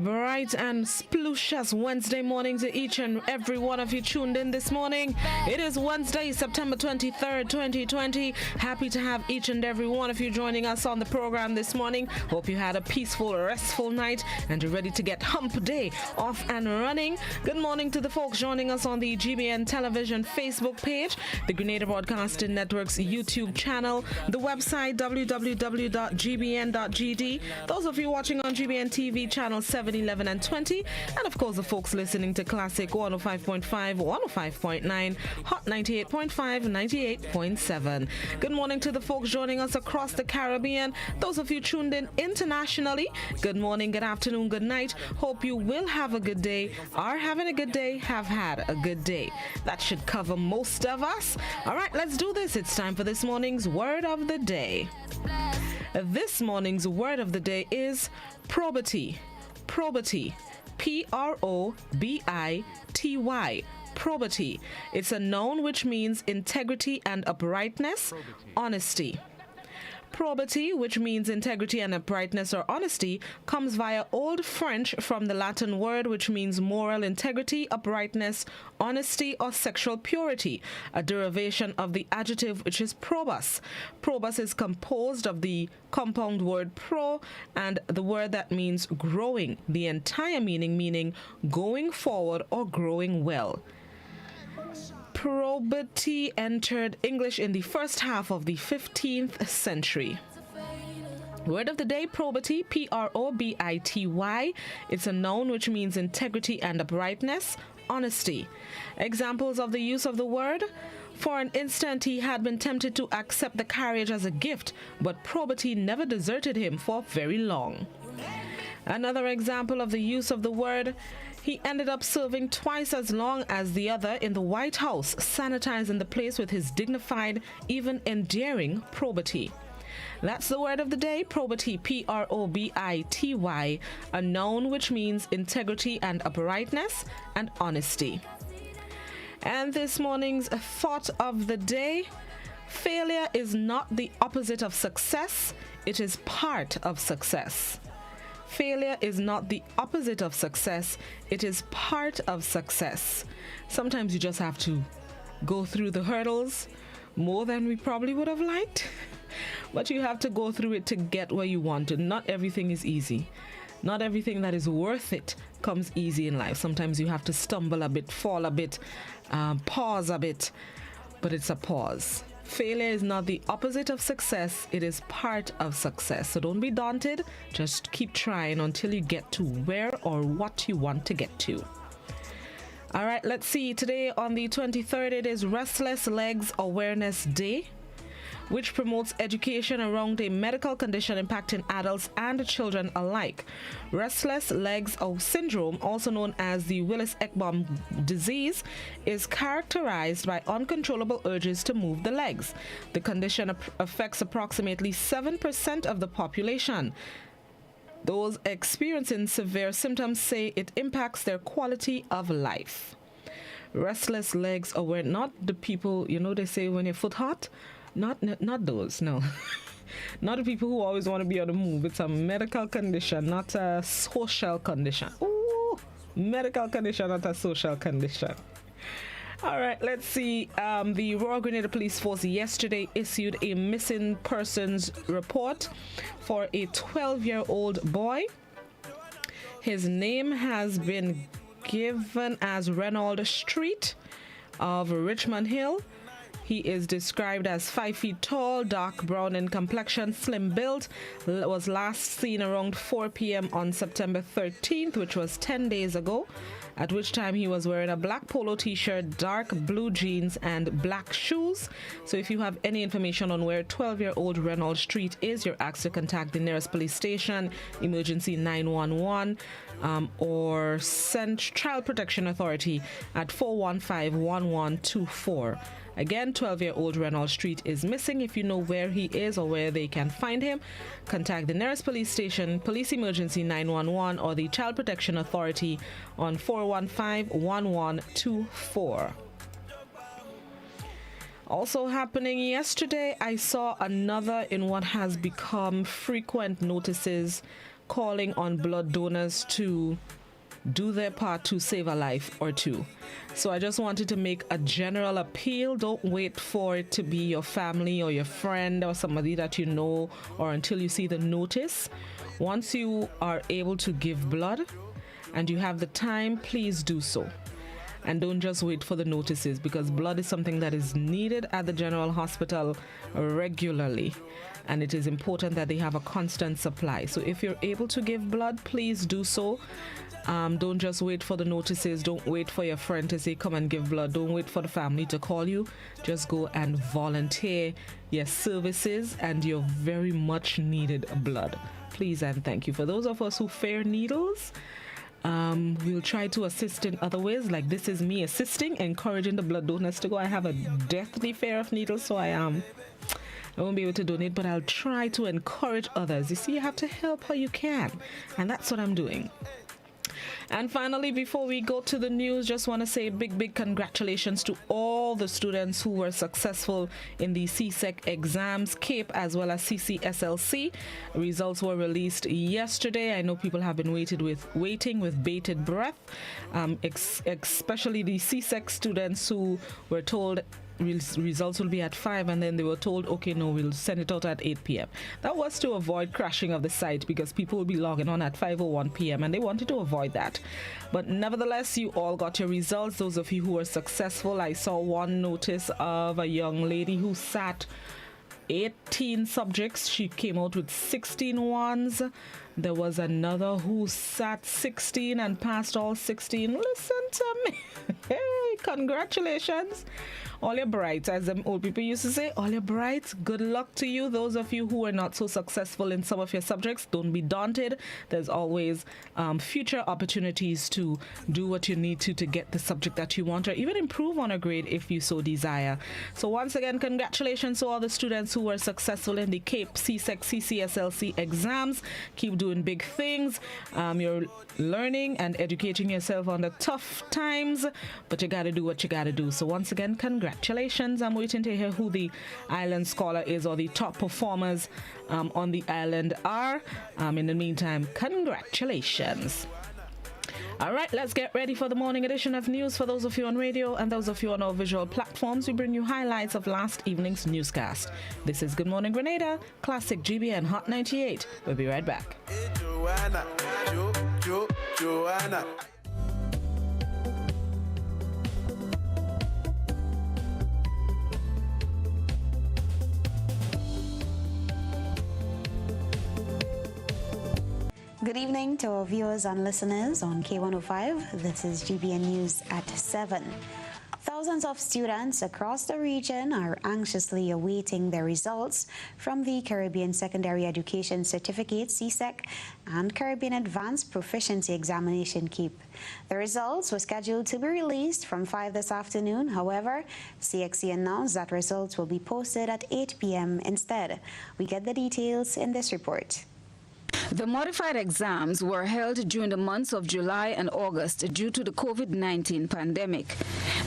bright and splushious Wednesday morning to each and every one of you tuned in this morning. It is Wednesday, September 23rd, 2020. Happy to have each and every one of you joining us on the program this morning. Hope you had a peaceful, restful night and you're ready to get hump day off and running. Good morning to the folks joining us on the GBN Television Facebook page, the Grenada Broadcasting Network's YouTube channel, the website www.gbn.gd. Those of you watching on GBN TV channel 7, 11 and 20, and of course the folks listening to Classic 105.5, 105.9, Hot 98.5, 98.7. Good morning to the folks joining us across the Caribbean. Those of you tuned in internationally, good morning, good afternoon, good night. Hope you will have a good day, are having a good day, have had a good day. That should cover most of us. All right, let's do this. It's time for this morning's Word of the Day. This morning's word of the day is probity. Probity. P-R-O-B-I-T-Y. Probity. It's a noun which means integrity and uprightness, honesty. Probity, which means integrity and uprightness or honesty, comes via Old French from the Latin word which means moral integrity, uprightness, honesty, or sexual purity, a derivation of the adjective which is probus. Probus is composed of the compound word pro and the word that means growing, the entire meaning going forward or growing well. Probity entered English in the first half of the 15th century. Word of the day, probity, P-R-O-B-I-T-Y. It's a noun which means integrity and uprightness, honesty. Examples of the use of the word: for an instant he had been tempted to accept the carriage as a gift, but probity never deserted him for very long. Another example of the use of the word: he ended up serving twice as long as the other in the White House, sanitizing the place with his dignified, even endearing probity. That's the word of the day, probity, P-R-O-B-I-T-Y, a noun which means integrity and uprightness and honesty. And this morning's thought of the day: failure is not the opposite of success, it is part of success. Failure is not the opposite of success, it is part of success. Sometimes you just have to go through the hurdles more than we probably would have liked, but you have to go through it to get where you want to. Not everything is easy. Not everything that is worth it comes easy in life. Sometimes you have to stumble a bit, fall a bit, pause a bit, but it's a pause. Failure is not the opposite of success, it is part of success. So don't be daunted, just keep trying until you get to where or what you want to get to. All right, let's see. Today on the 23rd, it is Restless Legs Awareness Day, which promotes education around a medical condition impacting adults and children alike. Restless legs syndrome, also known as the Willis-Ekbom disease, is characterized by uncontrollable urges to move the legs. The condition affects approximately 7% of the population. Those experiencing severe symptoms say it impacts their quality of life. Restless legs aware, not the people, they say when your foot hot, not those, no. Not the people who always want to be on the move. It's a medical condition, not a social condition. Ooh, medical condition, not a social condition. All right, let's see. The Royal Grenada Police Force yesterday issued a missing persons report for a 12-year-old boy. His name has been given as Reynolds Street of Richmond Hill. He is described as 5 feet tall, dark brown in complexion, slim build. Was last seen around 4 p.m. on September 13th, which was 10 days ago, at which time he was wearing a black polo t-shirt, dark blue jeans, and black shoes. So if you have any information on where 12-year-old Reynolds Street is, you're asked to contact the nearest police station, emergency 911, or send Child Protection Authority at 415-1124. Again, 12-year-old Reynolds Street is missing. If you know where he is or where they can find him, contact the nearest police station, Police Emergency 911, or the Child Protection Authority on 415-1124. Also happening yesterday, I saw another in what has become frequent notices calling on blood donors to do their part to save a life or two. So I just wanted to make a general appeal. Don't wait for it to be your family or your friend or somebody that you know, or until you see the notice. Once you are able to give blood and you have the time, please do so. And don't just wait for the notices, because blood is something that is needed at the General Hospital regularly. And it is important that they have a constant supply. So if you're able to give blood, please do so. Don't just wait for the notices. Don't wait for your friend to say, come and give blood. Don't wait for the family to call you. Just go and volunteer your services and your very much needed blood. Please and thank you. For those of us who fear needles, we'll try to assist in other ways. Like this is me assisting, encouraging the blood donors to go. I have a deathly fear of needles, so I won't be able to donate, but I'll try to encourage others. You see, you have to help how you can, and that's what I'm doing. And finally, before we go to the news, just want to say big congratulations to all the students who were successful in the CSEC exams, CAPE as well as CCSLC. Results were released yesterday. I know people have been waiting with bated breath, especially the CSEC students who were told results will be at 5, and then they were told, okay, no, we'll send it out at 8 p.m. That was to avoid crashing of the site, because people will be logging on at 5:01 p.m. and they wanted to avoid that. But nevertheless, you all got your results. Those of you who were successful, I saw one notice of a young lady who sat 18 subjects. She came out with 16 ones. There was another who sat 16 and passed all 16. Listen to me. Hey, congratulations. All your brights, as them old people used to say, all your brights, good luck to you. Those of you who are not so successful in some of your subjects, don't be daunted. There's always future opportunities to do what you need to get the subject that you want, or even improve on a grade if you so desire. So once again, congratulations to all the students who were successful in the CAPE, CSEC, CCSLC exams. Keep doing big things. You're learning and educating yourself on the tough times, but you got to do what you got to do. So once again, congratulations. I'm waiting to hear who the island scholar is, or the top performers on the island are. In the meantime, congratulations. All right, let's get ready for the morning edition of news. For those of you on radio and those of you on our visual platforms, we bring you highlights of last evening's newscast. This is Good Morning Grenada, Classic GBN Hot 98. We'll be right back. Hey, Joanna. Good evening to our viewers and listeners on K105. This is GBN News at 7. Thousands of students across the region are anxiously awaiting their results from the Caribbean Secondary Education Certificate, CSEC, and Caribbean Advanced Proficiency Examination, CAPE. The results were scheduled to be released from 5 this afternoon. However, CXC announced that results will be posted at 8 p.m. instead. We get the details in this report. The modified exams were held during the months of July and August due to the COVID-19 pandemic.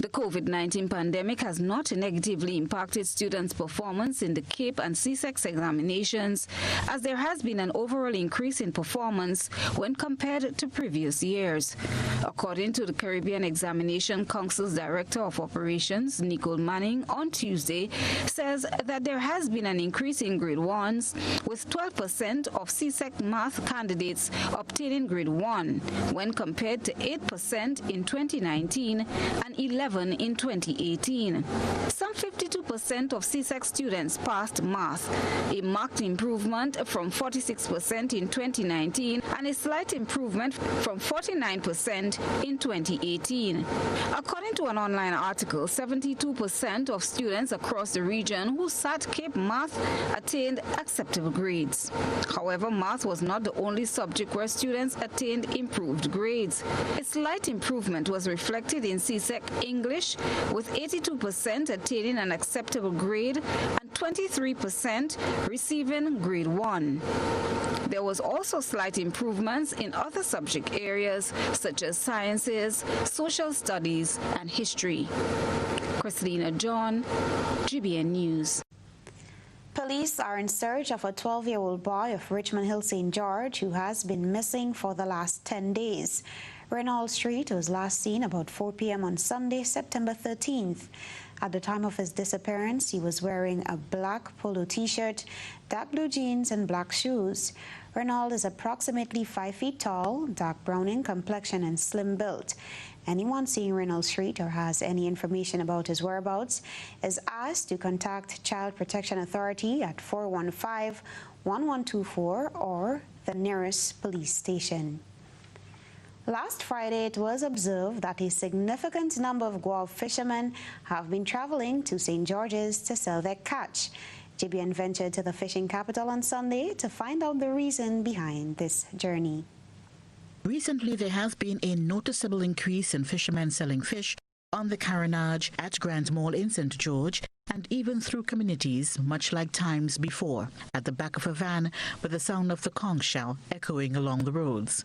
The COVID-19 pandemic has not negatively impacted students' performance in the CAPE and CSEC examinations, as there has been an overall increase in performance when compared to previous years. According to the Caribbean Examination Council's Director of Operations, Nicole Manning, on Tuesday, says that there has been an increase in grade 1s, with 12% of CSEC math candidates obtaining grade 1 when compared to 8% in 2019 and 11% in 2018. Some 52% of CSEC students passed math, a marked improvement from 46% in 2019 and a slight improvement from 49% in 2018. According to an online article, 72% of students across the region who sat CAPE math attained acceptable grades. However, math was not the only subject where students attained improved grades. A slight improvement was reflected in CSEC English, with 82% attaining an acceptable grade and 23% receiving grade 1. There was also slight improvements in other subject areas such as sciences, social studies, and history. Christina John, GBN News. Police are in search of a 12-year-old boy of Richmond Hill, St. George, who has been missing for the last 10 days. Reynolds Street was last seen about 4 p.m. on Sunday, September 13th. At the time of his disappearance, he was wearing a black polo t-shirt, dark blue jeans, and black shoes. Reynolds is approximately 5 feet tall, dark brown in complexion, and slim built. Anyone seeing Reynolds Street or has any information about his whereabouts is asked to contact Child Protection Authority at 415-1124 or the nearest police station. Last Friday, it was observed that a significant number of guava fishermen have been traveling to St. George's to sell their catch. GBN ventured to the fishing capital on Sunday to find out the reason behind this journey. Recently, there has been a noticeable increase in fishermen selling fish on the carronage at Grand Mall in St. George and even through communities, much like times before, at the back of a van with the sound of the conch shell echoing along the roads.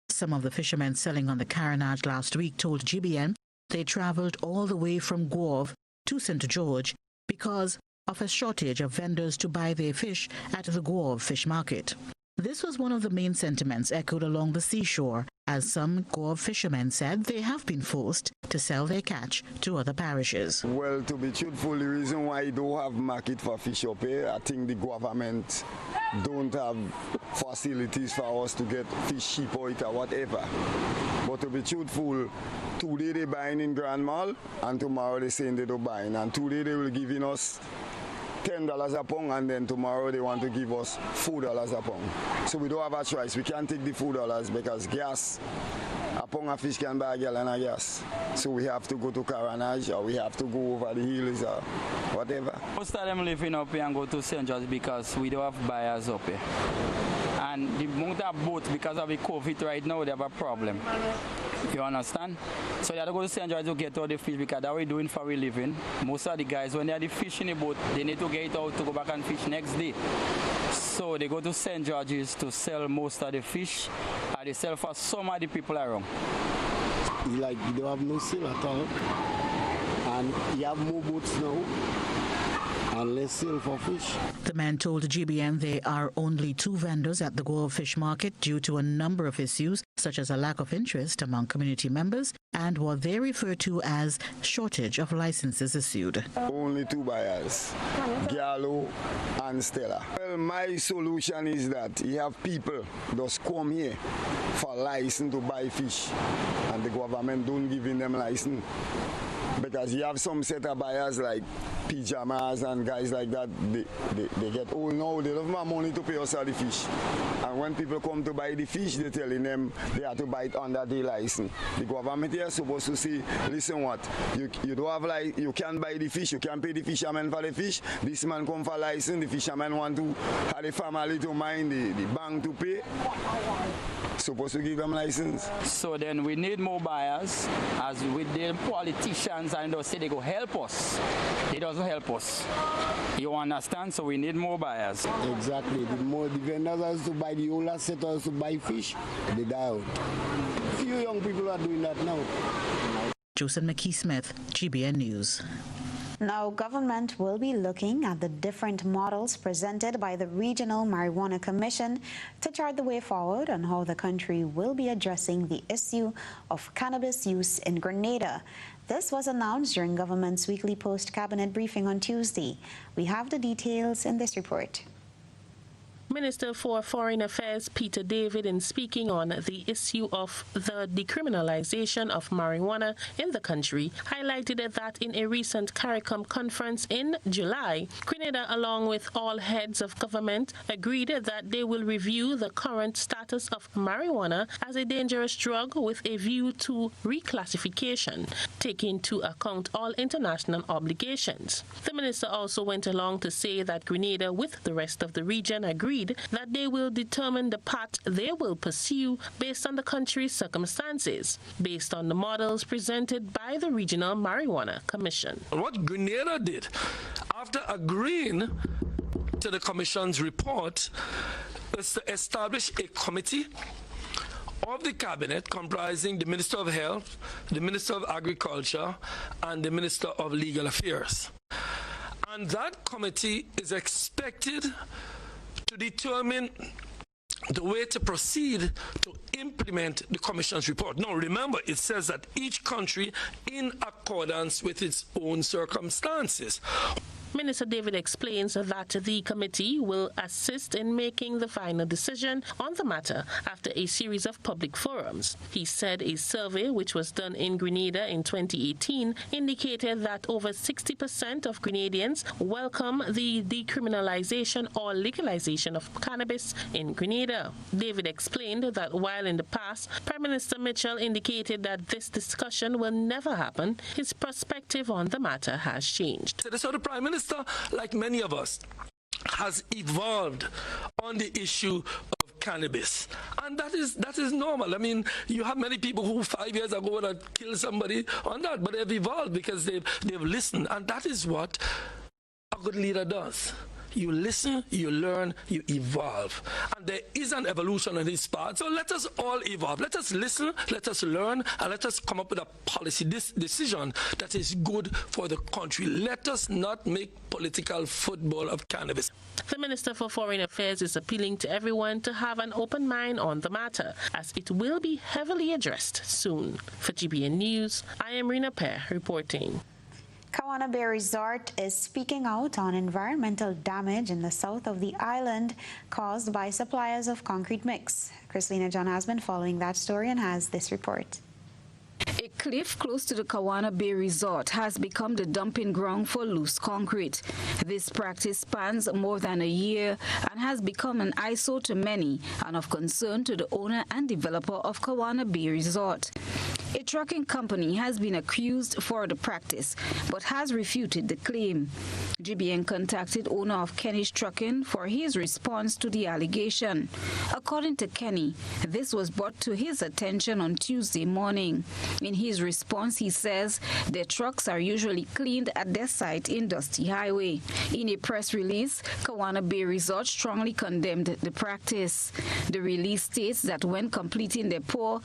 Some of the fishermen selling on the carronage last week told GBN they travelled all the way from Guave to St. George because of a shortage of vendors to buy their fish at the Guave Fish Market. This was one of the main sentiments echoed along the seashore, as some Guave fishermen said they have been forced to sell their catch to other parishes. Well, to be truthful, the reason why you don't have market for fish up here, I think the government don't have facilities for us to get fish cheap or whatever. But to be truthful, today they're buying in Grand Mall and tomorrow they're saying they don't buying, and today they will giving us $10 a pound, and then tomorrow they want to give us $4 a pound. So we don't have a choice. We can't take the $4 because gas, a pound of fish can buy a gallon of gas. So we have to go to Carronage or we have to go over the hills or whatever. Most of them living up here and go to St. George because we don't have buyers up here. And the amount of boats, because of the COVID right now, they have a problem. You understand? So they have to go to St. George to get all the fish because that's what we're doing for a living. Most of the guys, when they have the fish in the boat, they need to get it out to go back and fish next day. So they go to St. George's to sell most of the fish, and they sell for some of the people around. It's like you don't have no sale at all, and you have more boats now. And less sale for fish. The man told GBN there are only 2 vendors at the Guave Fish Market due to a number of issues, such as a lack of interest among community members and what they refer to as shortage of licenses issued. Only 2 buyers, Gallo and Stella. Well, my solution is that you have people just come here for license to buy fish, and the government don't give them license. Because you have some set of buyers like pyjamas and guys like that, they get old now, they don't have money to pay us for the fish. And when people come to buy the fish, they're telling them they have to buy it under the license. The government here is supposed to say, listen what, you don't have like, you can't buy the fish, you can't pay the fisherman for the fish, this man come for license, the fisherman want to have the family to mind, the bank to pay. Supposed to give them license. So then we need more buyers, as with the politicians and they'll say they go help us. They doesn't help us. You understand? So we need more buyers. Exactly. The more the vendors has to buy the older settlers to buy fish, they die out. Few young people are doing that now. Joseph McKee-Smith, GBN News. Now, government will be looking at the different models presented by the Regional Marijuana Commission to chart the way forward on how the country will be addressing the issue of cannabis use in Grenada. This was announced during government's weekly post-cabinet briefing on Tuesday. We have the details in this report. Minister for Foreign Affairs Peter David, in speaking on the issue of the decriminalization of marijuana in the country, highlighted that in a recent CARICOM conference in July, Grenada, along with all heads of government, agreed that they will review the current status of marijuana as a dangerous drug with a view to reclassification, taking into account all international obligations. The minister also went along to say that Grenada, with the rest of the region, agreed that they will determine the path they will pursue based on the country's circumstances, based on the models presented by the Regional Marijuana Commission. What Grenada did, after agreeing to the Commission's report, is to establish a committee of the Cabinet comprising the Minister of Health, the Minister of Agriculture, and the Minister of Legal Affairs. And that committee is expected to determine the way to proceed to implement the Commission's report. Now, remember, it says that each country in accordance with its own circumstances. Minister David explains that the committee will assist in making the final decision on the matter after a series of public forums. He said a survey which was done in Grenada in 2018 indicated that over 60% of Grenadians welcome the decriminalization or legalization of cannabis in Grenada. David explained that while in the past Prime Minister Mitchell indicated that this discussion will never happen, his perspective on the matter has changed. So the Prime Minister, like many of us, has evolved on the issue of cannabis, and that is normal. I mean, you have many people who 5 years ago would have killed somebody on that, but they've evolved because they've listened, and that is what a good leader does. You listen, you learn, you evolve. And there is an evolution on his part. So let us all evolve. Let us listen, let us learn, and let us come up with a policy decision that is good for the country. Let us not make political football of cannabis. The Minister for Foreign Affairs is appealing to everyone to have an open mind on the matter, as it will be heavily addressed soon. For GBN News, I am Rina Pear reporting. Kawana Bay Resort is speaking out on environmental damage in the south of the island caused by suppliers of concrete mix. Christina John has been following that story and has this report. A cliff close to the Kawana Bay Resort has become the dumping ground for loose concrete. This practice spans more than a year and has become an eyesore to many and of concern to the owner and developer of Kawana Bay Resort. A trucking company has been accused for the practice but has refuted the claim. GBN contacted owner of Kenny's Trucking for his response to the allegation. According to Kenny, this was brought to his attention on Tuesday morning. In his response, he says their trucks are usually cleaned at their site in Dusty Highway. In a press release, Kawana Bay Resort strongly condemned the practice. The release states that when completing their pour,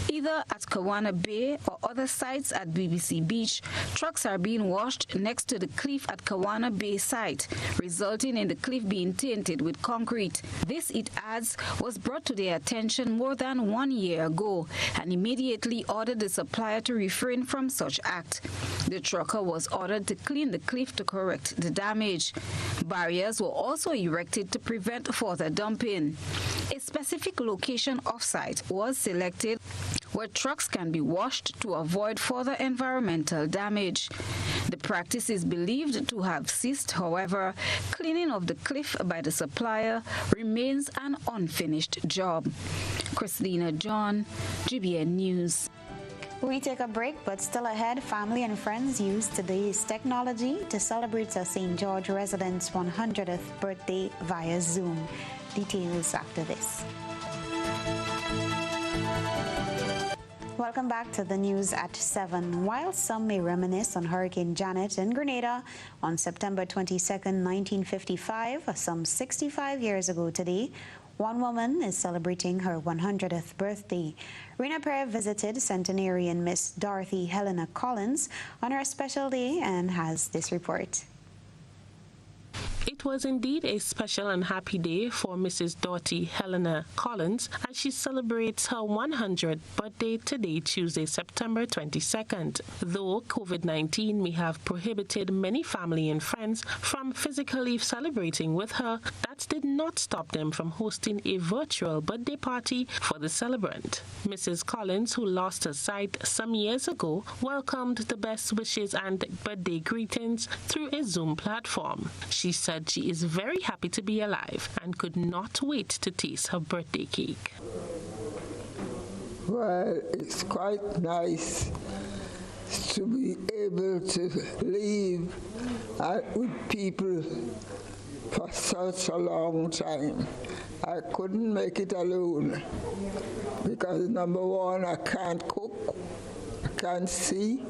either at Kawana Bay or other sites at BBC Beach, trucks are being washed next to the cliff at Kawana Bay site, resulting in the cliff being tainted with concrete. This, it adds, was brought to their attention more than 1 year ago and immediately ordered the supplier to refrain from such act. The trucker was ordered to clean the cliff to correct the damage. Barriers were also erected to prevent further dumping. A specific location off-site was selected where trucks can be washed to avoid further environmental damage. The practice is believed to have ceased, however, cleaning of the cliff by the supplier remains an unfinished job. Christina John, GBN News. We take a break, but still ahead, family and friends use today's technology to celebrate a St. George resident's 100th birthday via Zoom. Details after this. Welcome back to the news at 7. While some may reminisce on Hurricane Janet in Grenada on September 22nd, 1955, some 65 years ago today, one woman is celebrating her 100th birthday. Rena Pear visited centenarian Miss Dorothy Helena Collins on her special day and has this report. It was indeed a special and happy day for Mrs. Dorothy Helena Collins as she celebrates her 100th birthday today, Tuesday, September 22nd. Though COVID-19 may have prohibited many family and friends from physically celebrating with her, that did not stop them from hosting a virtual birthday party for the celebrant. Mrs. Collins, who lost her sight some years ago, welcomed the best wishes and birthday greetings through a Zoom platform. She said she is very happy to be alive and could not wait to taste her birthday cake. Well, it's quite nice to be able to live with people for such a long time. I couldn't make it alone because, number one, I can't cook, I can't see.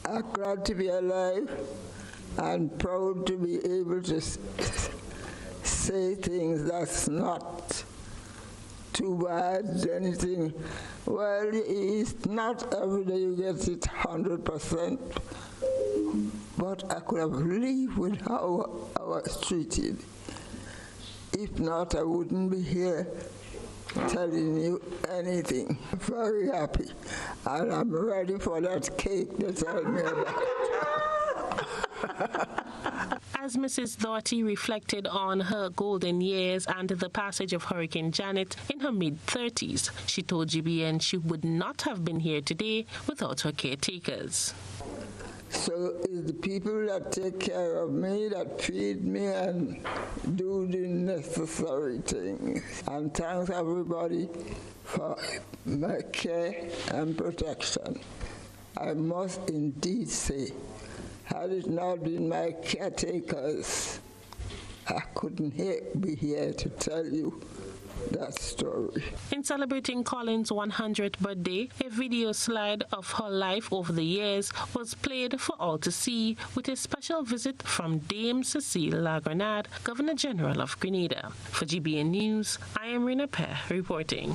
I'm glad to be alive and proud to be able to say things that's not too bad, anything. Well, it's not every day you get it 100%, but I could have lived with how I was treated. If not, I wouldn't be here telling you anything. I'm very happy, and I'm ready for that cake to tell me about. As Mrs. Doughty reflected on her golden years and the passage of Hurricane Janet in her mid-30s, she told GBN she would not have been here today without her caretakers. So it's the people that take care of me, that feed me and do the necessary things. And thanks everybody for my care and protection. I must indeed say, had it not been my caretakers, I couldn't be here to tell you that story. In celebrating Colin's 100th birthday, a video slide of her life over the years was played for all to see, with a special visit from Dame Cecile Lagrenade, Governor General of Grenada. For GBN News, I am Rina Pear reporting.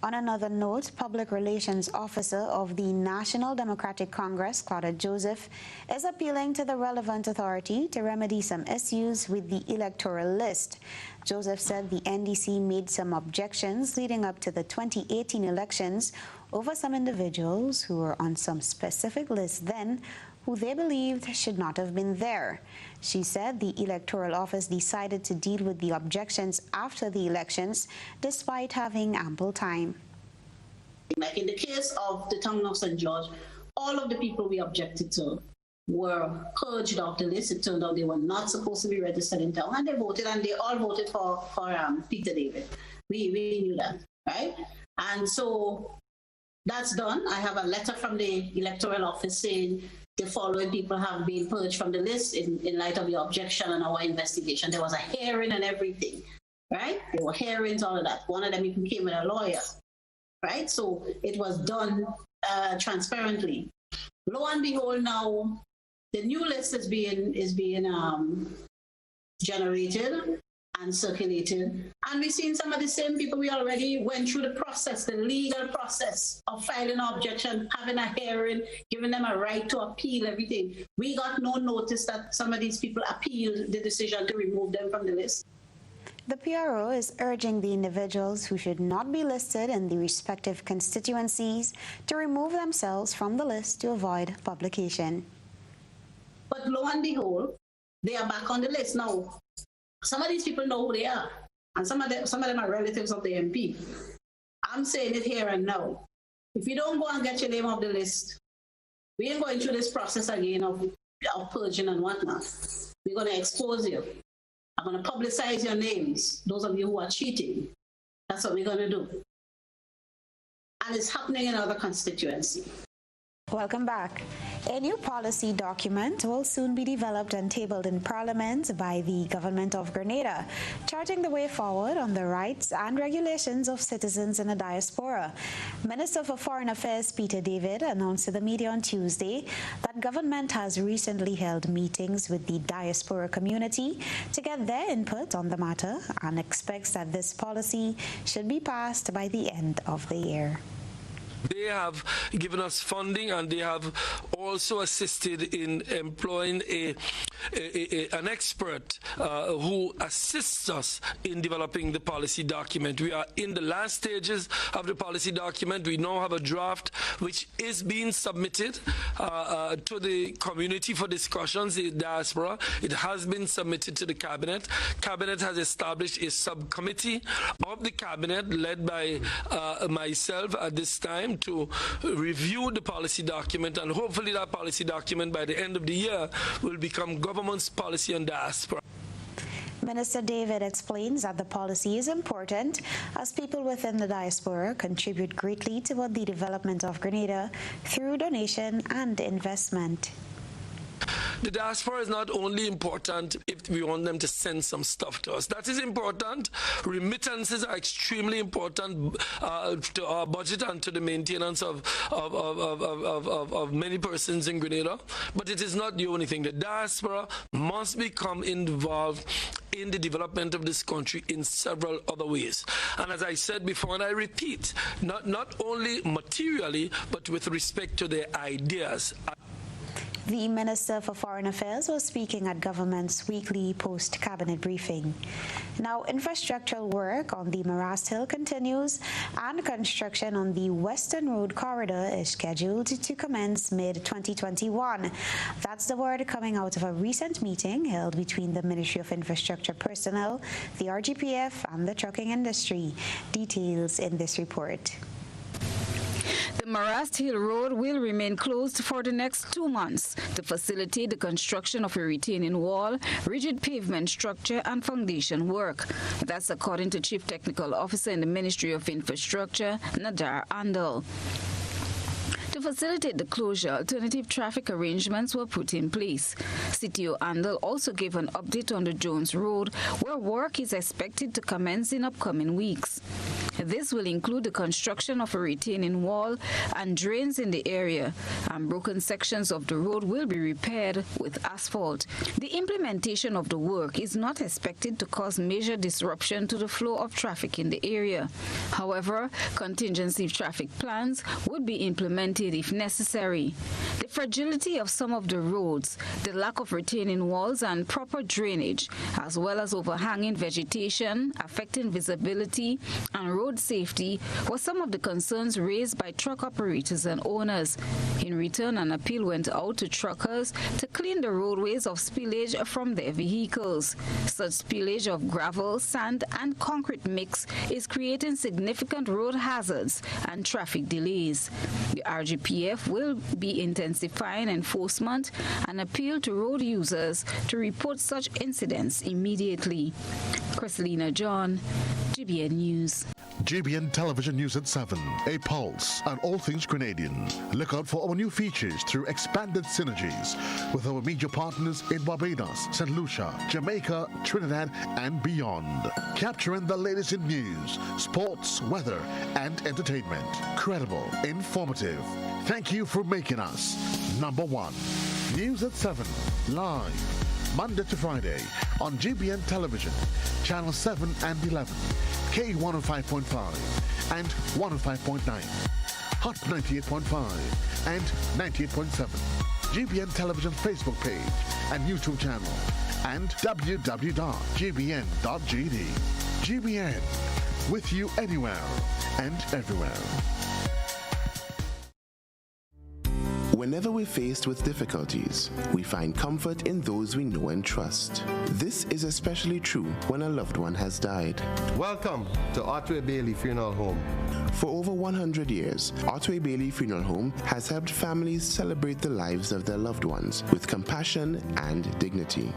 On another note, Public Relations Officer of the National Democratic Congress, Claudette Joseph, is appealing to the relevant authority to remedy some issues with the electoral list. Joseph said the NDC made some objections leading up to the 2018 elections over some individuals who were on some specific lists then, who they believed should not have been there. She said the Electoral Office decided to deal with the objections after the elections, despite having ample time. Like in the case of the town of St. George, all of the people we objected to were purged off the list. It turned out they were not supposed to be registered in town, and they voted, and they all voted for Peter David. We knew that, right? And so that's done. I have a letter from the Electoral Office saying the following people have been purged from the list in light of the objection and our investigation. There was a hearing and everything, right? There were hearings, all of that. One of them even came with a lawyer, right? So it was done transparently. Lo and behold, now the new list is being generated and circulated, and we've seen some of the same people we already went through the process, the legal process of filing an objection, having a hearing, giving them a right to appeal everything. We got no notice that some of these people appealed the decision to remove them from the list. The PRO is urging the individuals who should not be listed in the respective constituencies to remove themselves from the list to avoid publication. But lo and behold, they are back on the list now. Some of these people know who they are, and some of them are relatives of the MP. I'm saying it here and now. If you don't go and get your name off the list, we ain't going through this process again of purging and whatnot. We're going to expose you. I'm going to publicize your names, those of you who are cheating. That's what we're going to do. And it's happening in other constituencies. Welcome back. A new policy document will soon be developed and tabled in Parliament by the Government of Grenada, charting the way forward on the rights and regulations of citizens in the diaspora. Minister for Foreign Affairs Peter David announced to the media on Tuesday that government has recently held meetings with the diaspora community to get their input on the matter and expects that this policy should be passed by the end of the year. They have given us funding, and they have also assisted in employing an expert who assists us in developing the policy document. We are in the last stages of the policy document. We now have a draft which is being submitted to the community for discussions, the diaspora. It has been submitted to the cabinet. Cabinet has established a subcommittee of the cabinet led by myself at this time to review the policy document, and hopefully that policy document by the end of the year will become government's policy on diaspora. Minister David explains that the policy is important as people within the diaspora contribute greatly toward the development of Grenada through donation and investment. The diaspora is not only important if we want them to send some stuff to us. That is important. Remittances are extremely important to our budget and to the maintenance of many persons in Grenada. But it is not the only thing. The diaspora must become involved in the development of this country in several other ways. And as I said before, and I repeat, not only materially, but with respect to their ideas. The Minister for Foreign Affairs was speaking at government's weekly post-cabinet briefing. Now, infrastructural work on the Marast Hill continues, and construction on the Western Road Corridor is scheduled to commence mid-2021. That's the word coming out of a recent meeting held between the Ministry of Infrastructure personnel, the RGPF, and the trucking industry. Details in this report. The Marast Hill Road will remain closed for the next 2 months to facilitate the construction of a retaining wall, rigid pavement structure, and foundation work. That's according to Chief Technical Officer in the Ministry of Infrastructure, Nadar Andal. To facilitate the closure, alternative traffic arrangements were put in place. CTO Andal also gave an update on the Jones Road, where work is expected to commence in upcoming weeks. This will include the construction of a retaining wall and drains in the area, and broken sections of the road will be repaired with asphalt. The implementation of the work is not expected to cause major disruption to the flow of traffic in the area. However, contingency traffic plans would be implemented if necessary. The fragility of some of the roads, the lack of retaining walls and proper drainage, as well as overhanging vegetation affecting visibility and road safety, were some of the concerns raised by truck operators and owners. In return, an appeal went out to truckers to clean the roadways of spillage from their vehicles. Such spillage of gravel, sand, and concrete mix is creating significant road hazards and traffic delays. The RGPF will be intensifying enforcement and appeal to road users to report such incidents immediately. Chrislina John, GBN News. GBN Television News at 7, a pulse on all things Grenadian. Look out for our new features through expanded synergies with our media partners in Barbados, St. Lucia, Jamaica, Trinidad, and beyond. Capturing the latest in news, sports, weather, and entertainment. Credible, informative. Thank you for making us #1. News at 7, live, Monday to Friday on GBN Television, Channel 7 and 11. K105.5 and 105.9, Hot 98.5 and 98.7, GBN Television Facebook page and YouTube channel, and www.gbn.gd. GBN, with you anywhere and everywhere. Whenever we're faced with difficulties, we find comfort in those we know and trust. This is especially true when a loved one has died. Welcome to Otway Bailey Funeral Home. For over 100 years, Otway Bailey Funeral Home has helped families celebrate the lives of their loved ones with compassion and dignity.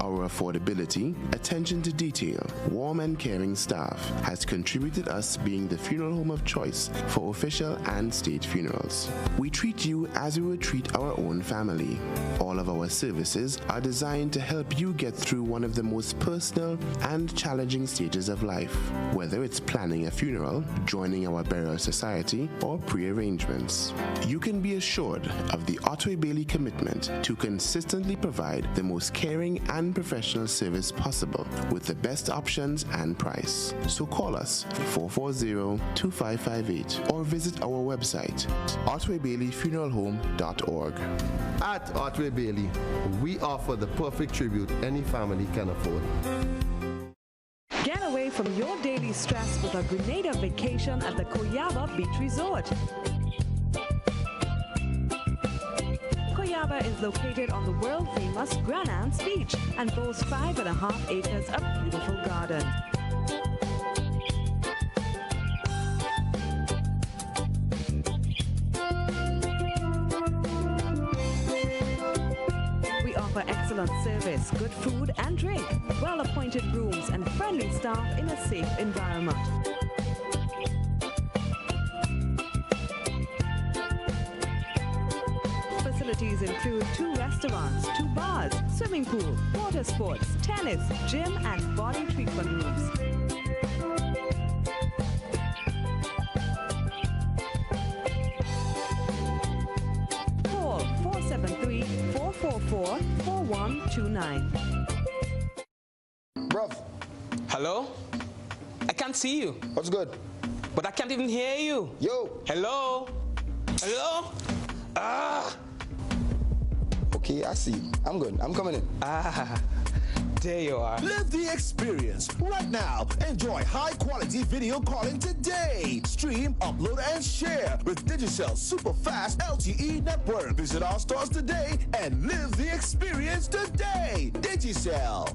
Our affordability, attention to detail, warm and caring staff has contributed us being the funeral home of choice for official and state funerals. We treat you as we would treat our own family. All of our services are designed to help you get through one of the most personal and challenging stages of life, whether it's planning a funeral, joining our burial society, or pre-arrangements. You can be assured of the Otway Bailey commitment to consistently provide the most caring and professional service possible with the best options and price. So call us 440-2558 or visit our website, otwaybaileyfuneralhome.org. At Otway Bailey, we offer the perfect tribute any family can afford. Get away from your daily stress with a Grenada vacation at the Koyaba Beach Resort. Koyaba is located on the world-famous Grenada Beach and boasts 5.5 acres of beautiful garden. Excellent service, good food and drink, well-appointed rooms and friendly staff in a safe environment. Facilities include 2 restaurants, 2 bars, swimming pool, water sports, tennis, gym and body treatment rooms. Call 473-444-4129. Bruv. Hello? I can't see you. What's good? But I can't even hear you. Yo. Hello? Hello? Ah. Okay. Okay, I see you. I'm good. I'm coming in. Ah, there you are. Live the experience right now. Enjoy high-quality video calling today. Stream, upload, and share with Digicel super fast LTE network. Visit our stores today and live the experience today. Digicel.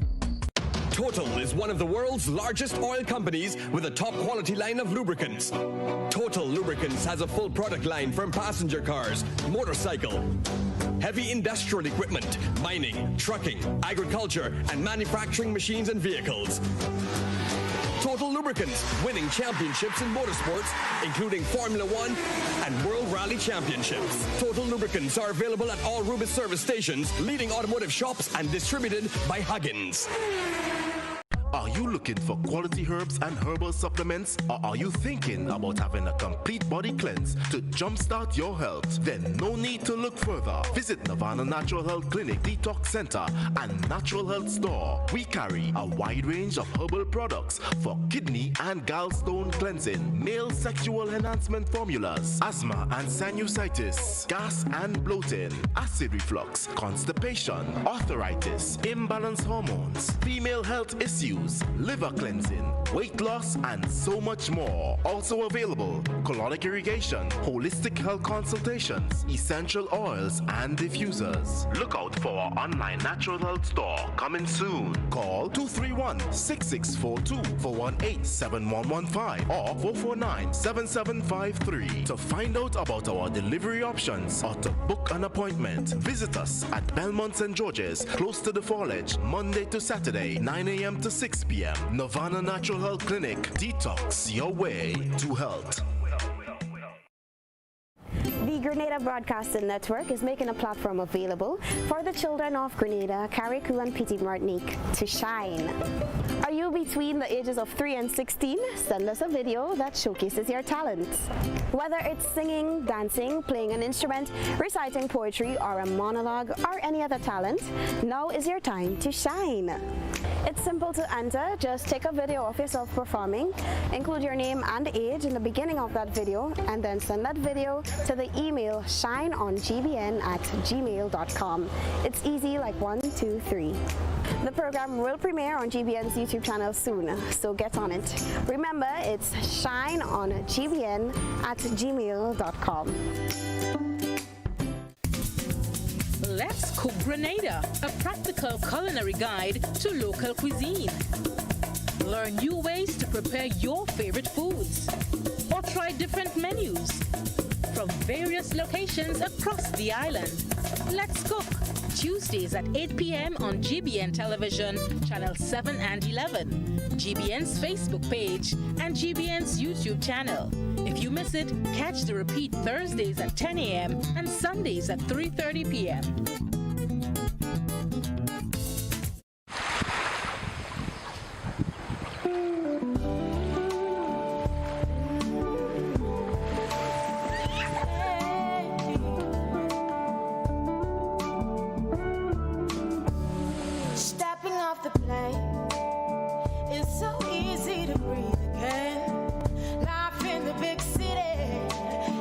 Total is one of the world's largest oil companies with a top quality line of lubricants. Total Lubricants has a full product line from passenger cars, motorcycle, heavy industrial equipment, mining, trucking, agriculture, and manufacturing machines and vehicles. Total Lubricants, winning championships in motorsports, including Formula One and World Rally Championships. Total Lubricants are available at all Rubis service stations, leading automotive shops, and distributed by Huggins. Are you looking for quality herbs and herbal supplements? Or are you thinking about having a complete body cleanse to jumpstart your health? Then no need to look further. Visit Nirvana Natural Health Clinic, Detox Center, and Natural Health Store. We carry a wide range of herbal products for kidney and gallstone cleansing, male sexual enhancement formulas, asthma and sinusitis, gas and bloating, acid reflux, constipation, arthritis, imbalanced hormones, female health issues, liver cleansing, weight loss, and so much more. Also available, colonic irrigation, holistic health consultations, essential oils, and diffusers. Look out for our online natural health store coming soon. Call 231-6642 418-7115 or 449-7753 to find out about our delivery options or to book an appointment. Visit us at Belmont St. George's, close to the Fallage, Monday to Saturday, 9 a.m. to 6 p.m. Nirvana Natural Health Clinic. Detox your way to health. The Grenada Broadcasting Network is making a platform available for the children of Grenada, Carriacou, and Petite Martinique to shine. Are you between the ages of 3 and 16? Send us a video that showcases your talents. Whether it's singing, dancing, playing an instrument, reciting poetry, or a monologue, or any other talent, now is your time to shine. It's simple to enter. Just take a video of yourself performing, include your name and age in the beginning of that video, and then send that video to the email shineongbn@gmail.com. It's easy like 1, 2, 3. The program will premiere on GBN's YouTube channel soon, so get on it. Remember, it's shineongbn@gmail.com. Let's Cook Grenada, a practical culinary guide to local cuisine. Learn new ways to prepare your favorite foods or try different menus from various locations across the island. Let's Cook, Tuesdays at 8 p.m. on GBN Television, Channel 7 and 11, GBN's Facebook page, and GBN's YouTube channel. If you miss it, catch the repeat Thursdays at 10 a.m. and Sundays at 3:30 p.m. Stepping off the plane, it's so easy to breathe again. Life in the big city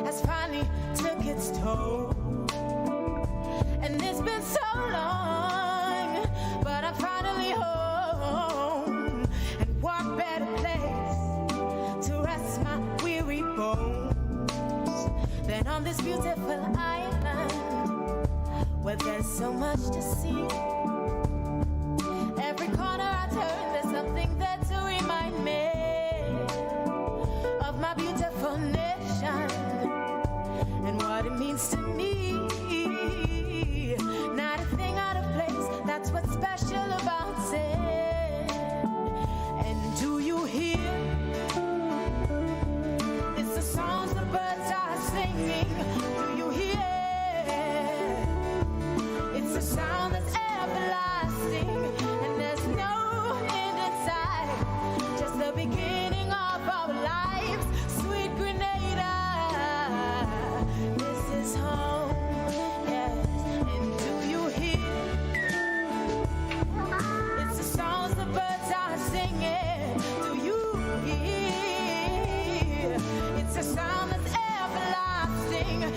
has finally took its toll, and it's been so long, but I'm finally home and what better place to rest my weary bones than on this beautiful island where there's so much to see. Every corner I turn, there's something there to remind me of my beautiful nation and what it means to me. Not a thing out of place, that's what's special about it. And do you hear? It's the songs the birds are singing. Do you hear? It's a sound that's everlasting, and there's no end in sight. Just the beginning of our lives, sweet Grenada. This is home, yes. And do you hear? It's the songs the birds are singing. Do you hear? It's a sound that's everlasting,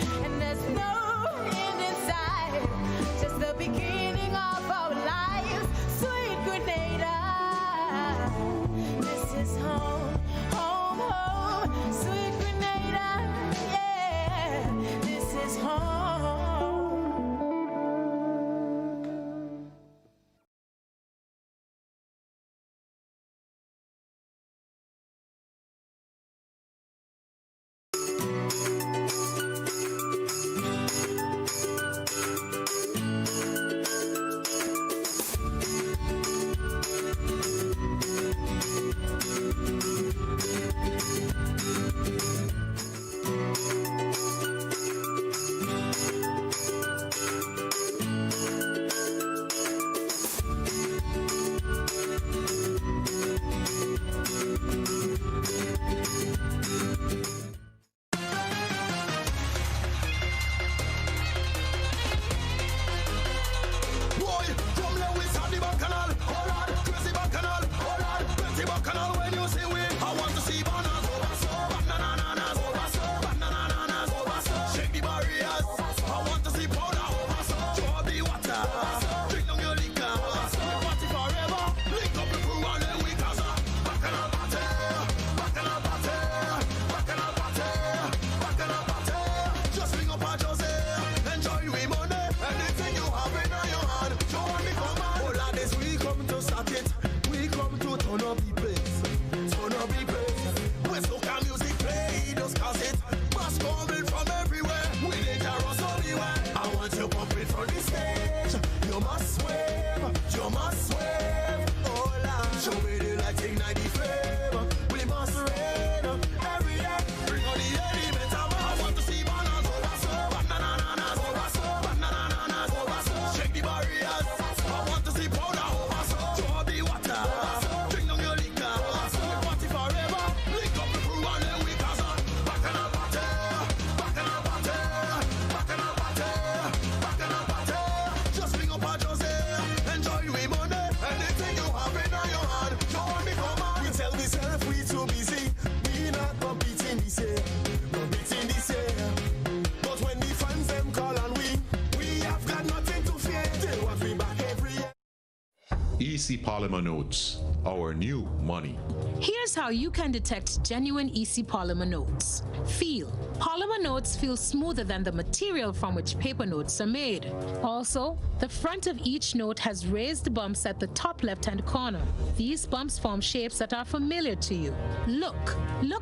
EC Polymer Notes, our new money. Here's how you can detect genuine EC polymer notes. Feel. Polymer notes feel smoother than the material from which paper notes are made. Also, the front of each note has raised bumps at the top left-hand corner. These bumps form shapes that are familiar to you. Look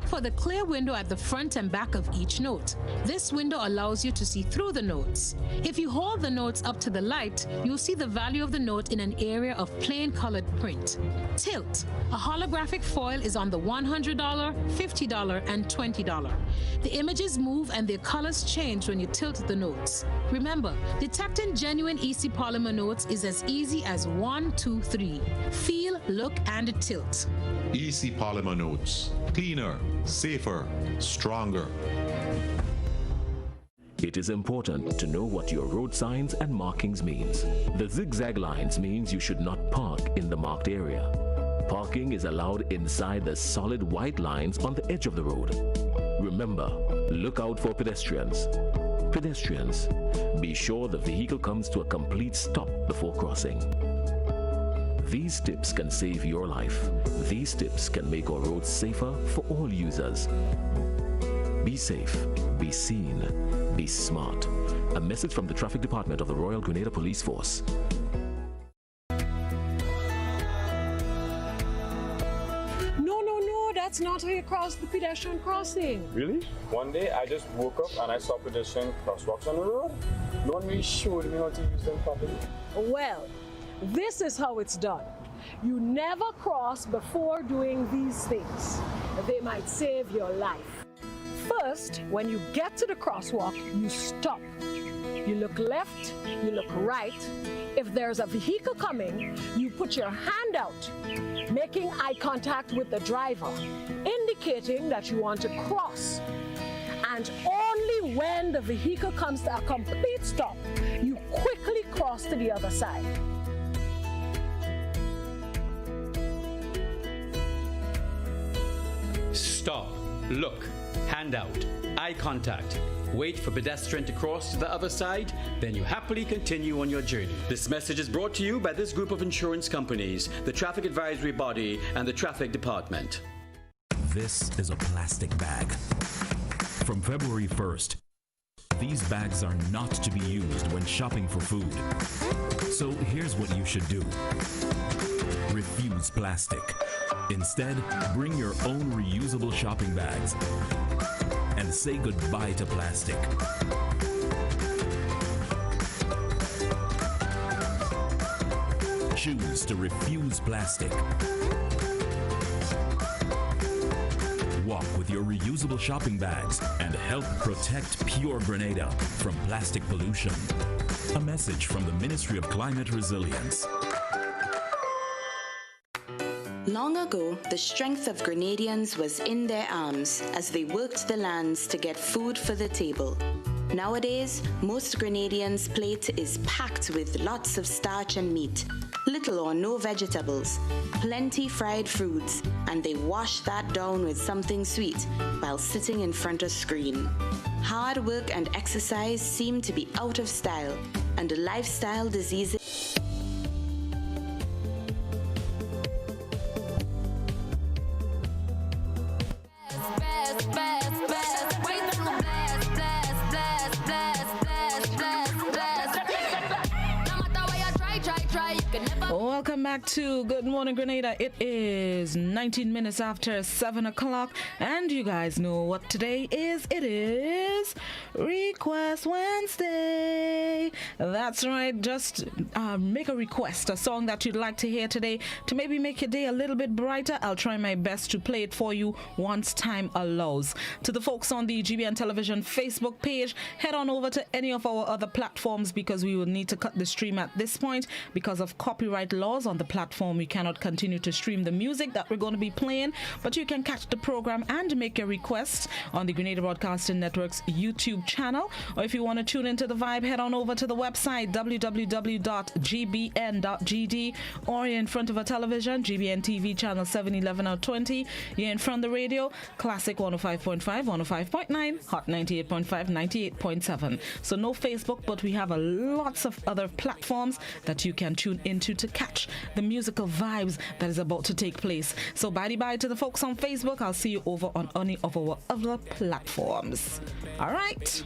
for the clear window at the front and back of each note. This window allows you to see through the notes. If you hold the notes up to the light, you'll see the value of the note in an area of plain colored print. Tilt. A holographic foil is on the $100, $50, and $20. The images move and their colors change when you tilt the notes. Remember, detecting genuine EC polymer notes is as easy as 1, 2, 3. Feel, look, and tilt. EC Polymer Notes. Cleaner, safer, stronger. It is important to know what your road signs and markings means. The zigzag lines means you should not park in the marked area. Parking is allowed inside the solid white lines on the edge of the road. Remember, look out for pedestrians. Pedestrians, be sure the vehicle comes to a complete stop before crossing. These tips can save your life. These tips can make our roads safer for all users. Be safe, be seen, be smart. A message from the Traffic Department of the Royal Grenada Police Force. No, that's not how you cross the pedestrian crossing. Really? One day I just woke up and I saw pedestrian crosswalks on the road. No one really showed me how to use them properly. Well, this is how it's done. You never cross before doing these things. They might save your life. First, when you get to the crosswalk, you stop. You look left, you look right. If there's a vehicle coming, you put your hand out, making eye contact with the driver, indicating that you want to cross. And only when the vehicle comes to a complete stop, you quickly cross to the other side. Stop, look, hand out, eye contact. Wait for pedestrian to cross to the other side, then you happily continue on your journey. This message is brought to you by this group of insurance companies, the Traffic Advisory Body, and the Traffic Department. This is a plastic bag. From February 1st, these bags are not to be used when shopping for food. So here's what you should do. Refuse plastic. Instead, bring your own reusable shopping bags and say goodbye to plastic. Choose to refuse plastic. Walk with your reusable shopping bags and help protect pure Grenada from plastic pollution. A message from the Ministry of Climate Resilience. Long ago, the strength of Grenadians was in their arms as they worked the lands to get food for the table. Nowadays, most Grenadians' plate is packed with lots of starch and meat, little or no vegetables, plenty fried fruits, and they wash that down with something sweet while sitting in front of screen. Hard work and exercise seem to be out of style, and lifestyle diseases Welcome back to Good Morning Grenada. It is 19 minutes after 7 o'clock, and you guys know what today is. It is Request Wednesday. That's right. Just make a request, a song that you'd like to hear today to maybe make your day a little bit brighter. I'll try my best to play it for you once time allows. To the folks on the GBN Television Facebook page, head on over to any of our other platforms because we will need to cut the stream at this point because of copyright laws on the platform. We cannot continue to stream the music that we're going to be playing, but you can catch the program and make your requests on the Grenada Broadcasting Network's YouTube channel. Or if you want to tune into the vibe, head on over to the website www.gbn.gd, or you're in front of a television, GBN TV channel 711 or 20. You're in front of the radio, Classic 105.5, 105.9, Hot 98.5, 98.7. So no Facebook, but we have lots of other platforms that you can tune into to catch the musical vibes that is about to take place. So bye to the folks on Facebook. I'll see you over on any of our other platforms. All right.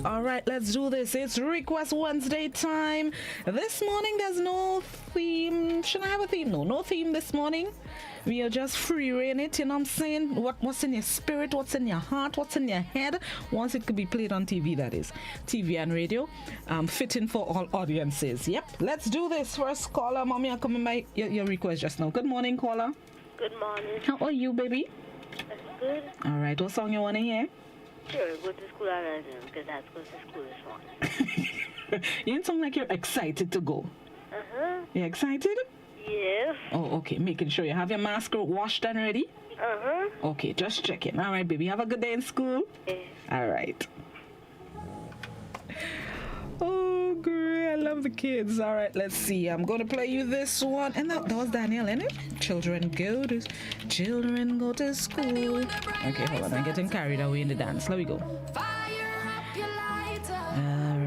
All right, let's do this. It's Request Wednesday time. This morning there's no theme. Should I have a theme? No theme this morning. We are just free rein it, you know what I'm saying? What's in your spirit, what's in your heart, what's in your head. Once it could be played on TV, that is. TV and radio. Fitting for all audiences. Yep, let's do this. First caller, mommy, I'm coming by your request just now. Good morning, caller. Good morning. How are you, baby? That's good. All right, what song you want to hear? Sure, go to school already, because I have to go to school this morning. You don't sound like you're excited to go. Uh-huh. You excited? Yes. Oh, okay. Making sure you have your mask washed and ready? Uh-huh. Okay, just checking. All right, baby. Have a good day in school? Yes. All right. Oh, great. I love the kids. All right, let's see. I'm going to play you this one. And that was Daniel, isn't it? Children go to school. Okay, hold on. I'm getting carried away in the dance. Let me go. All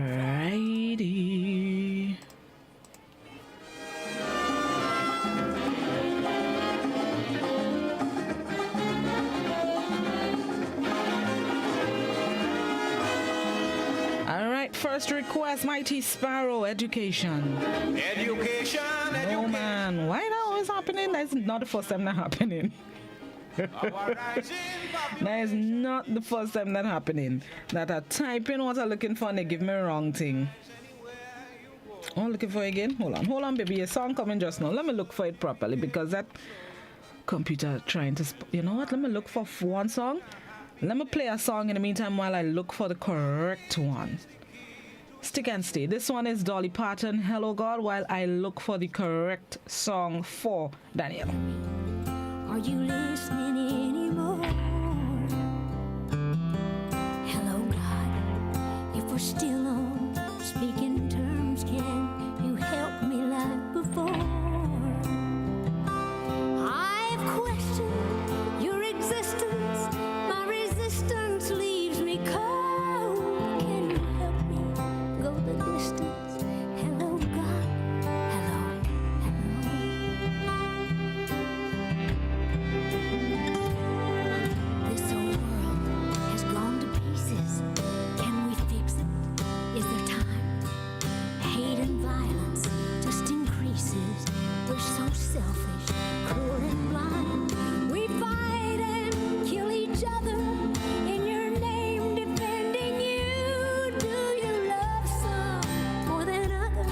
righty. First request, Mighty Sparrow, education. Education. Oh man, why that always happening? That's not the first time that happening. That is not the first time that happening. That I type in what I'm looking for and they give me a wrong thing. Oh, looking for it again? Hold on, baby. Your song coming just now. Let me look for it properly because that computer trying to. You know what? Let me look for one song. Let me play a song in the meantime while I look for the correct one. Stick and stay. This one is Dolly Parton, Hello God, while I look for the correct song for Daniel. Are you listening anymore? Hello God, if we're still on speaking terms, can you help me like before? I've questioned your existence, my resistance leaves me cold. The distance. Hello, God. Hello, This whole world has gone to pieces. Can we fix it? Is there time? Hate and violence just increases. We're so selfish, cruel and blind. We fight and kill each other in your name, defending you. Do you love some more than others?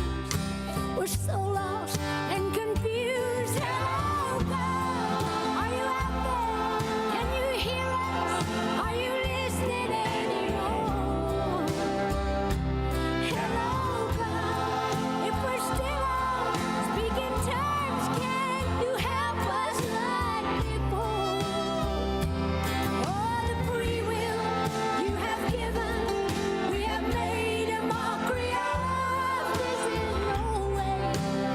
We're so lost and confused. Hello, God, are you out there? Can you hear us? Are you listening anymore? Hello, God, if we're still on speaking terms, can you help us like before? Oh, the free will you have given, we have made a mockery of. This is no way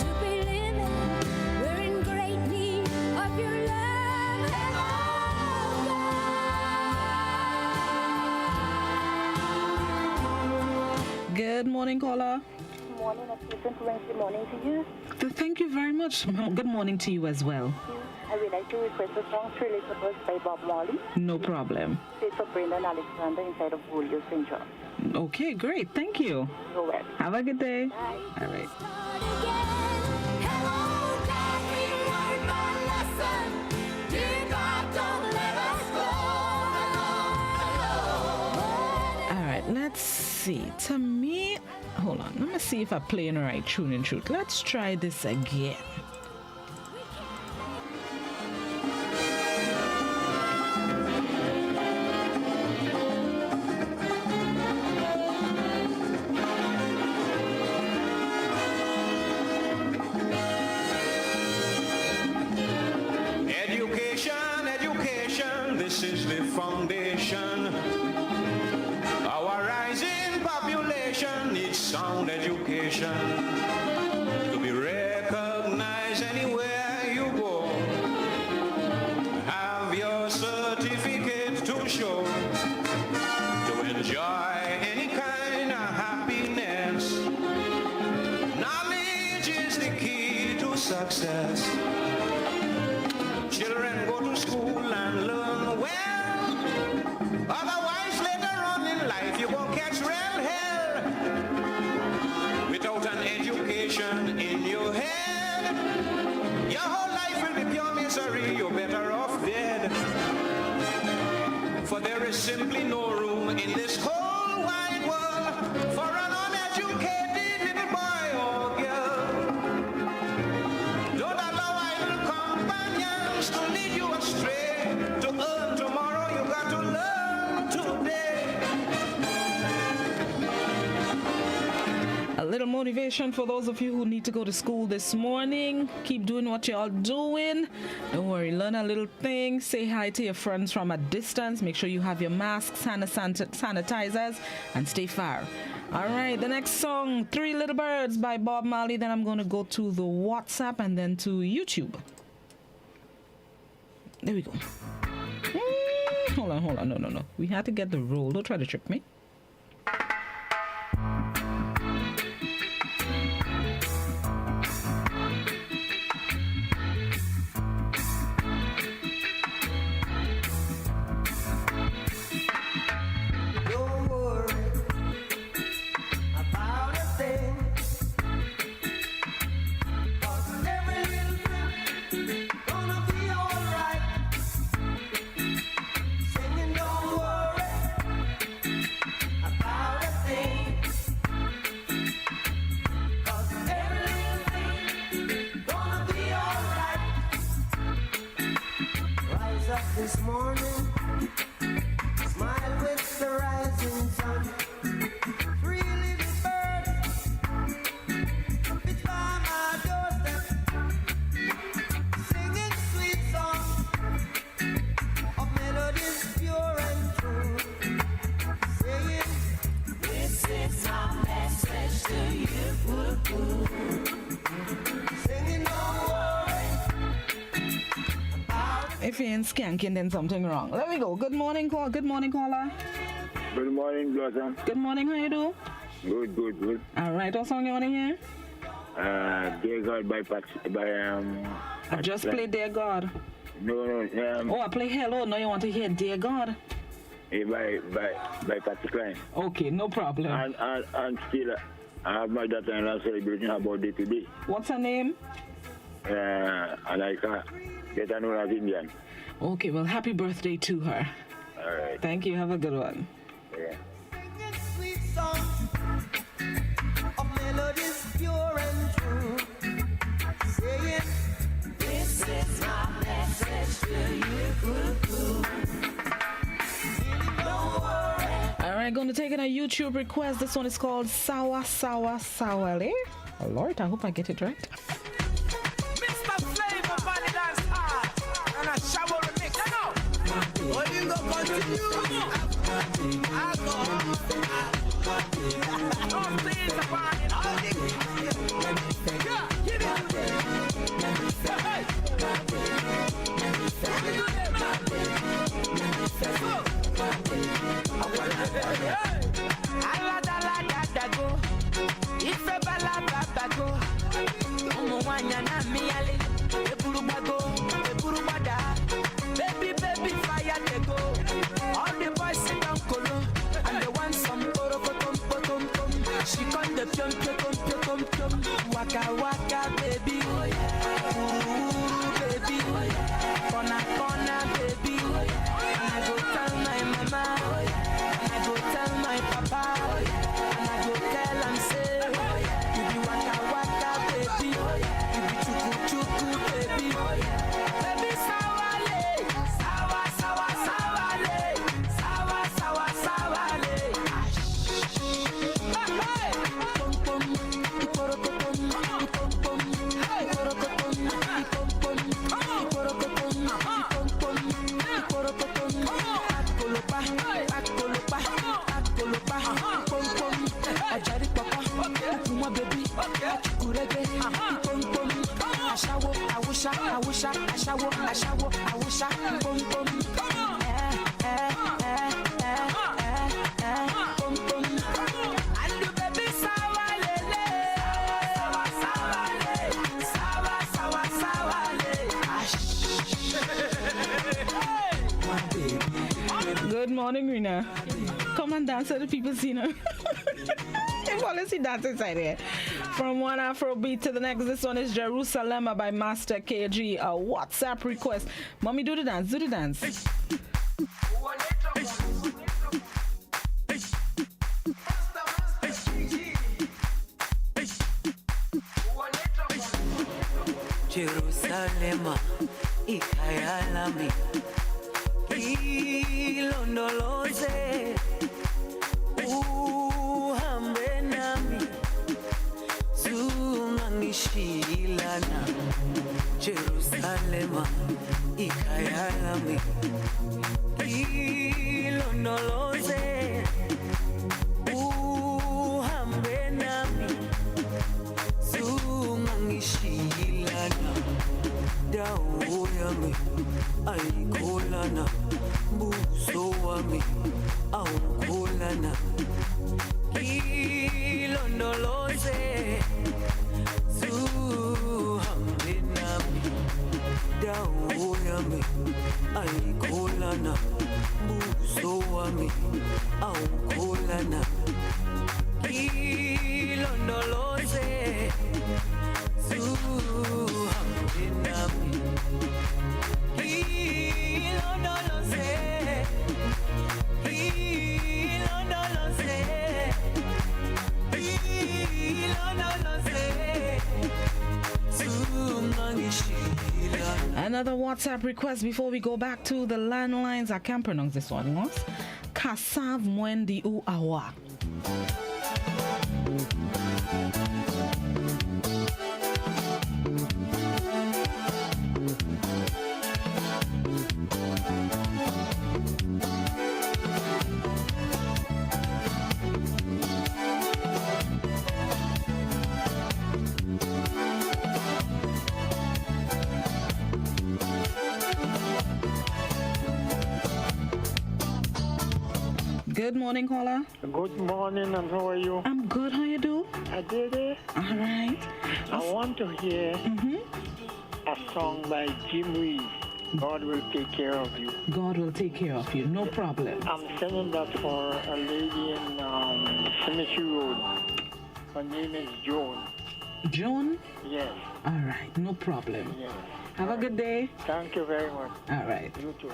to be living. We're in great need of your love. Good morning, caller. Good morning. A pleasant Wednesday morning to you. Thank you very much. Good morning to you as well. I would like to request a song, Thriller Suppose by Bob Marley. No problem. It's for Brendan Alexander inside of Julio St. John. Okay, great. Thank you. You're welcome. Have a good day. Bye. All right. All right, let's see. To me, hold on. Let me see if I play in the right tune in truth. Let's try this again. Education, education, this is the foundation. Our rising population needs sound education to be recognized anywhere you go. Have your certificate to show, to enjoy any kind of happiness. is simply no room in this whole wide world for an uneducated little boy or girl. Don't allow idle companions to lead you astray. To earn tomorrow, you got to learn today. A little motivation for those of you who need to go to school this morning. Keep doing what y'all doing. Don't worry, learn a little thing. Say hi to your friends from a distance. Make sure you have your masks, sanitizers, and stay far. All right, the next song, Three Little Birds by Bob Marley. Then I'm going to go to the WhatsApp and then to YouTube. There we go. Hold on. No. We had to get the roll. Don't try to trick me. This morning, smile with the rising sun. Three little birds, it's by my doorstep, singing sweet songs of melodies pure and true, saying, this is my message to you. Singing, don't worry. If you ain't skanking, then something wrong. There we go. Good morning, caller. Good morning, Blossom. Good morning, how you do? Good. All right, what song you want to hear? Dear God by I just played Dear God. No. I play Hello. No, you want to hear Dear God? By Patsy Klein. Okay, no problem. And still, I have my daughter-in-law celebrating her birthday today. What's her name? And I can't get her known as Indian. Okay, well, happy birthday to her. All right. Thank you. Have a good one. Yeah. Sweet songs of melodies pure and true, saying, this is my message to you. Don't worry. All right, going to take in a YouTube request. This one is called Sawa Sawa Sawale. Oh, Lord, I hope I get it right. Mr. Flavor Body Dance Hard and a shower remix. What you gonna continue? I go. Oh, please, about it. Yeah, give Baby, fire they go. All the boys sit down colo, and they want some poro potom. She con the pium, waka baby, ooh baby, corner baby. And I go tell my mama, and I go tell my papa, and I go tell and say, you be waka baby, you be chuku baby, baby sawale, sawa. Good morning, Rina. Come and dance at the people's scene. Policy dance inside here. From one Afrobeat to the next, this one is Jerusalem by Master KG. A WhatsApp request. Mommy, do the dance. Jerusalema ikhaya lami ilondoloze uhambe nami zungangishilana Jerusalema ikhaya lami ilondoloze uhambe nami zungangishilana dawo yami ayikholana buso wami awukholana ilondoloze zuhambe nami dawo yami ayikholana buso wami awukholana ilondoloze zuhambe nami ilondoloze ilondoloze ilondoloze zungangishilana. Another WhatsApp request before we go back to the landlines. I can't pronounce this one. Was Kasav Mwendi U Awa. Good morning, caller. Good morning, and how are you? I'm good. How you do? I did it. All right. I want to hear a song by Jim Reeves. God will take care of you. God will take care of you. No problem. I'm sending that for a lady in Cemetery Road. Her name is Joan. Joan? Yes. All right. No problem. Yes. Have a good day. Thank you very much. All right. You too.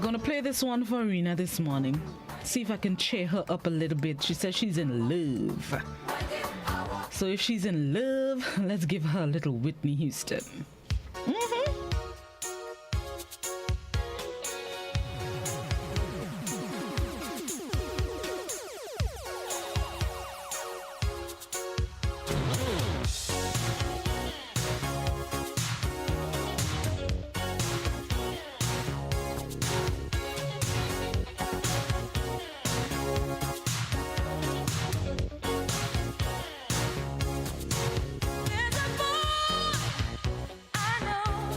Gonna play this one for Rena this morning. See if I can cheer her up a little bit. She says she's in love. So if she's in love, let's give her a little Whitney Houston. There's a boy I know.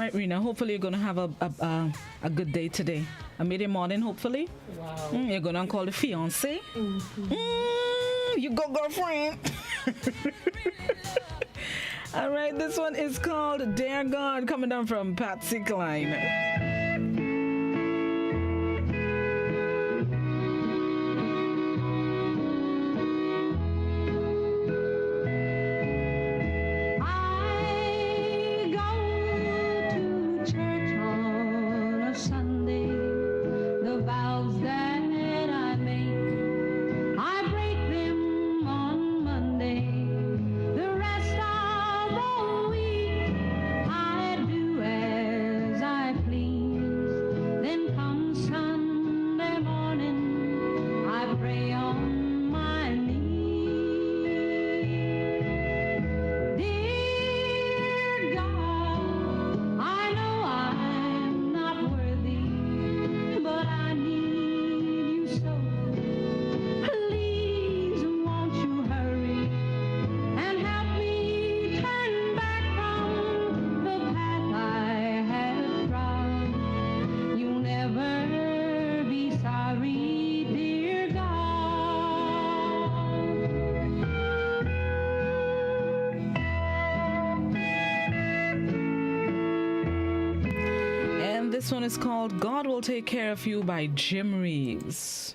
right, Rena. Hopefully you're gonna have a good day today. A midday morning, hopefully. Wow. You're gonna call the fiance. You go, girlfriend. All right, this one is called Dear God, coming down from Patsy Cline. This one is called God Will Take Care of You by Jim Reeves.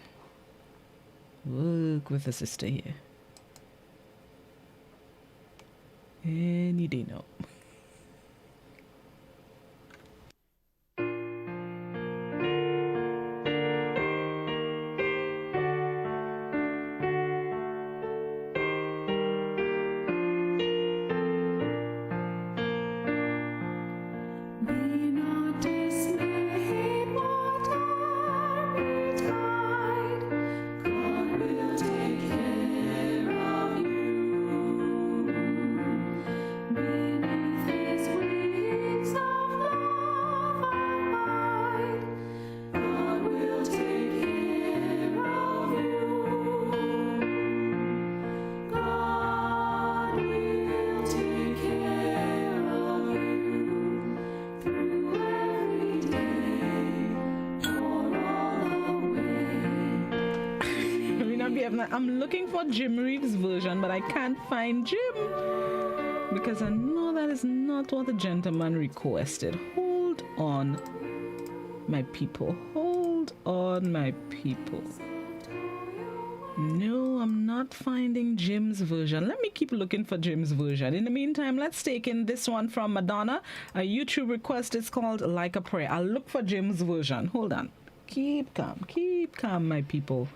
Look with the sister here. Any day now. I'm looking for Jim Reeves' version, but I can't find Jim because I know that is not what the gentleman requested. Hold on, my people. Hold on, my people. No, I'm not finding Jim's version. Let me keep looking for Jim's version. In the meantime, let's take in this one from Madonna. A YouTube request is called Like a Prayer. I'll look for Jim's version. Hold on. Keep calm, my people.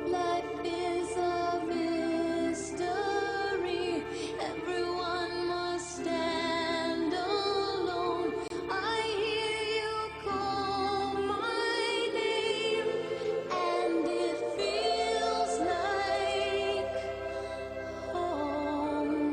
Life is a mystery. Everyone must stand alone. I hear you call my name, and it feels like home.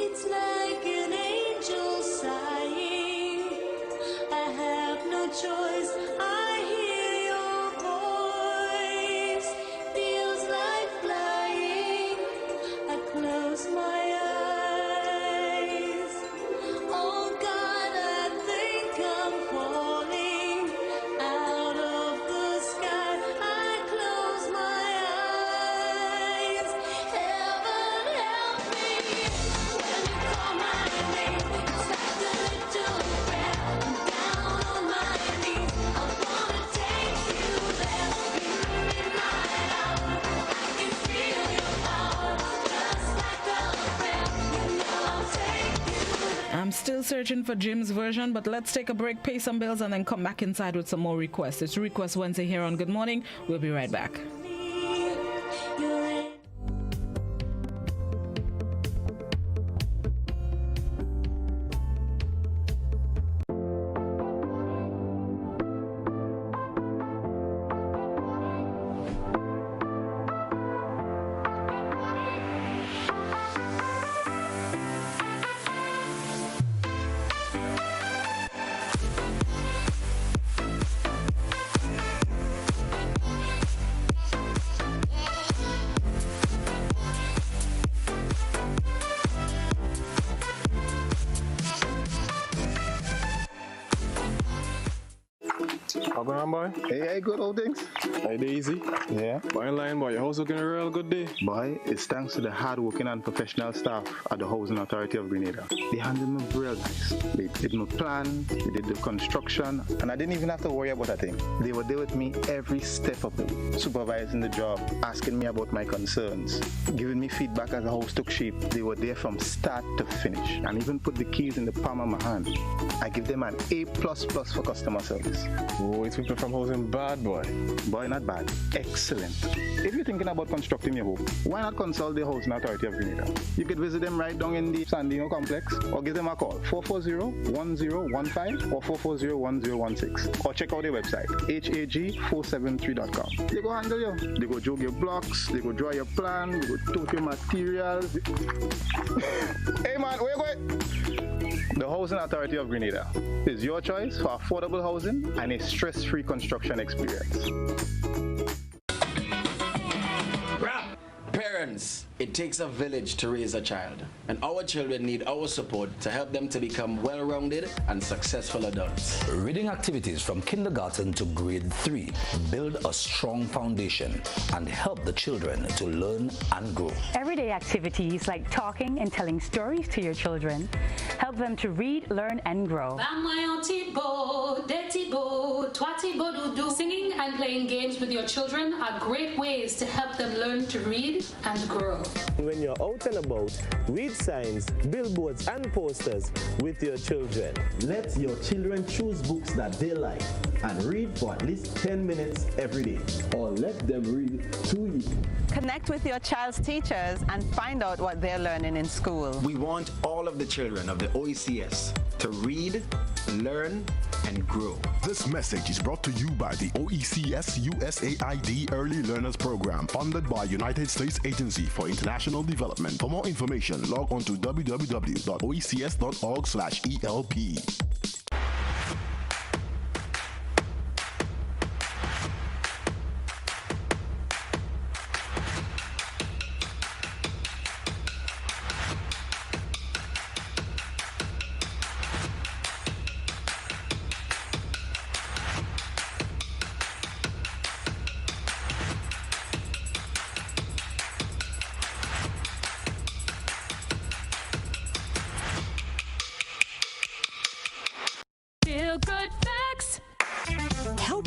It's like an angel sighing. I have no choice. I hear your voice. Feels like flying. I close my eyes. Oh God, I think I'm falling out of the sky. I close my eyes. Heaven help me when you call my name. It's like a little prayer. I'm down on my knees. I wanna take you there in the midnight hour. I can feel your power, just like a prayer. You know I'll take you there. I'm still searching for Jim's version, but let's take a break, pay some bills, and then come back inside with some more requests. It's Request Wednesday here on Good Morning. We'll be right back. You're on, boy? Hey, good old things. Hey, Daisy. Yeah. Boy, line, boy, your house looking a real good day. Boy, it's thanks to the hard-working and professional staff at the Housing Authority of Grenada. They handled me real nice. They did my plan, they did the construction, and I didn't even have to worry about a thing. They were there with me every step of the way, supervising the job, asking me about my concerns, giving me feedback as the house took shape. They were there from start to finish, and even put the keys in the palm of my hand. I give them an A++ for customer service. Oh, it's people from housing bad, boy. Boy, not bad. Excellent. If you're thinking about constructing your home, why not consult the Housing Authority of Grenada? You could visit them right down in the Sandino complex, or give them a call, 440-1015 or 440-1016, or check out their website, hag473.com. They go handle you. They go jog your blocks, they go draw your plan, they go tote your materials. Hey man, where you going? The Housing Authority of Grenada is your choice for affordable housing and a stress-free construction experience. Parents, it takes a village to raise a child, and our children need our support to help them to become well-rounded and successful adults. Reading activities from kindergarten to grade 3 build a strong foundation and help the children to learn and grow. Everyday activities like talking and telling stories to your children help them to read, learn, and grow. Singing and playing games with your children are great ways to help them learn to read and grow. When you're out and about, read signs, billboards, and posters with your children. Let your children choose books that they like and read for at least 10 minutes every day. Or let them read to you. Connect with your child's teachers and find out what they're learning in school. We want all of the children of the OECS to read, learn, and grow. This message is brought to you by the OECS USAID Early Learners Program, funded by United States Agency for International Development. For more information, log on to www.oecs.org/ELP.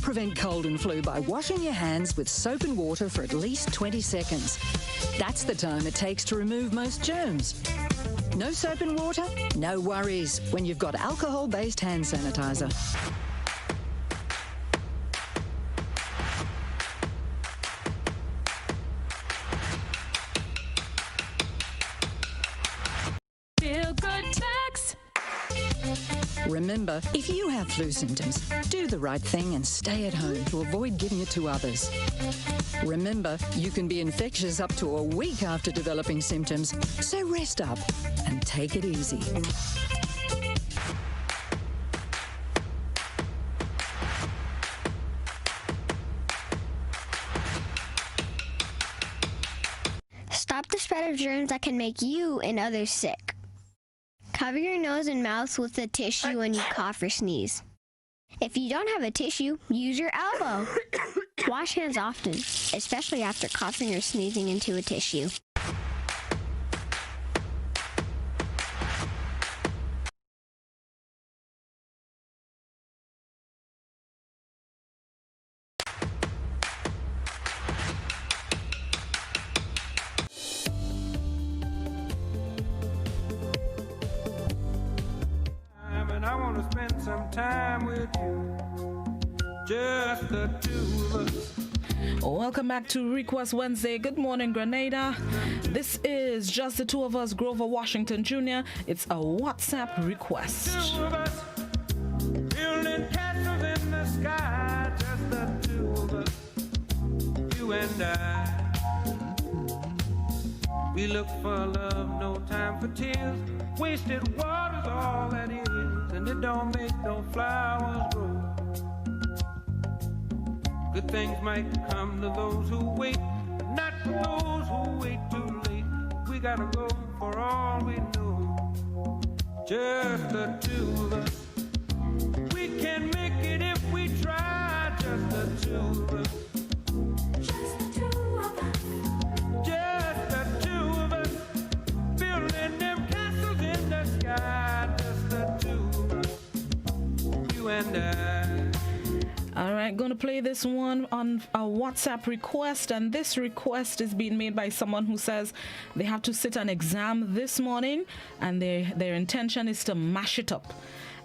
Prevent cold and flu by washing your hands with soap and water for at least 20 seconds. That's the time it takes to remove most germs. No soap and water? No worries when you've got alcohol-based hand sanitizer. Feel good facts. Remember, if you have flu symptoms, do the right thing and stay at home to avoid giving it to others. Remember, you can be infectious up to a week after developing symptoms, so rest up and take it easy. Stop the spread of germs that can make you and others sick. Cover your nose and mouth with a tissue when you cough or sneeze. If you don't have a tissue, use your elbow. Wash hands often, especially after coughing or sneezing into a tissue. And I want to spend some time with you, just the two of us. Welcome back to Request Wednesday. Good morning, Grenada. This is Just the Two of Us, Grover Washington Jr. It's a WhatsApp request. Two of us, building castles in the sky, just the two of us, you and I. We look for love, no time for tears. Wasted water's all that is, and it don't make no flowers grow. Good things might come to those who wait, but not for those who wait too late. We gotta go for all we know, just the two of us. We can make it if we try, just just the two of us. Just the two of us. Just the two of us. Building them castles in the sky. Just the two of us. You and I. All right, going to play this one on a WhatsApp request, and this request is being made by someone who says they have to sit an exam this morning, and their intention is to mash it up.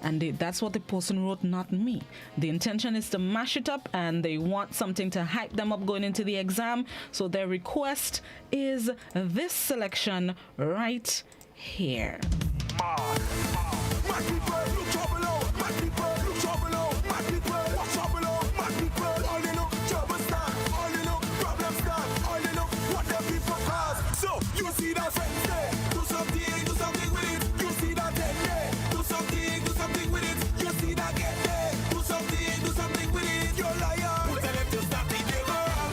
And that's what the person wrote, not me. The intention is to mash it up, and they want something to hype them up going into the exam. So their request is this selection right here. So you see that friend there, do something with it. You see that ten there, do something with it. You see that get there, do something with it. You're liar. Who tell them to stop it? They go wrong.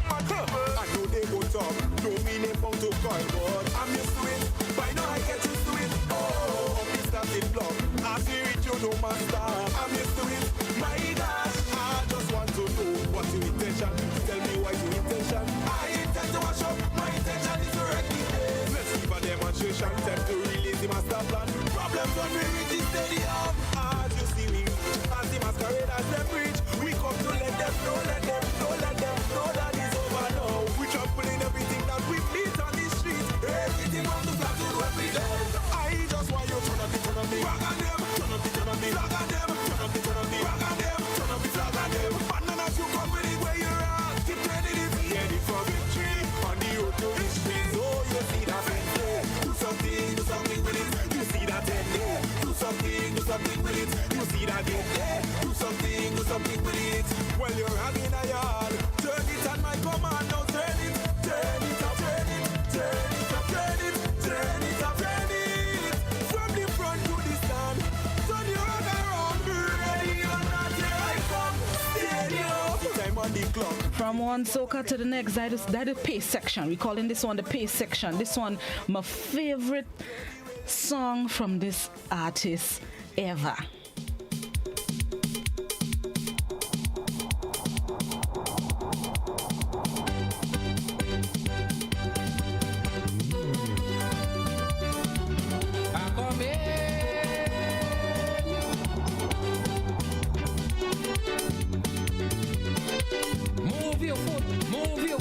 I know they go talk, don't mean they bound to call, but I'm used to it. By now I get used to it. Oh, this starting block. I see it, you don't master. I'm used to it. My gosh, I just want to know what's your intention. Tell me what's your intention. I intend to wash up. My intention is to wreck the place. Let's give a demonstration. Time to release the master plan. Problems when we reach the stadium. As you see me, as the masquerade as them reach, we come to let them know, let them know that it's over now. We trampling everything that we meet on the street. Everything on the flat to every day. I just want you turn up the flag on them, turn up the flag on them, turn up the flag on them, turn up the flag on them. Bananas, you come with it where you're at. Keep turning it, ready for victory. On the road to the street. So you see that friend there, do something with it. You see that ten there, do something with it. You see that get there, do something with it. Well, you're having a yard, turn it on my command. Now turn it up, turn it up, turn it up. From the front to the stand, turn your head around, be ready or not, here I come. Stadium, time on the clock. From one soca to the next, that is the pace section. We're calling this one the pace section. This one, my favorite song from this artist ever. Move your foot, move your.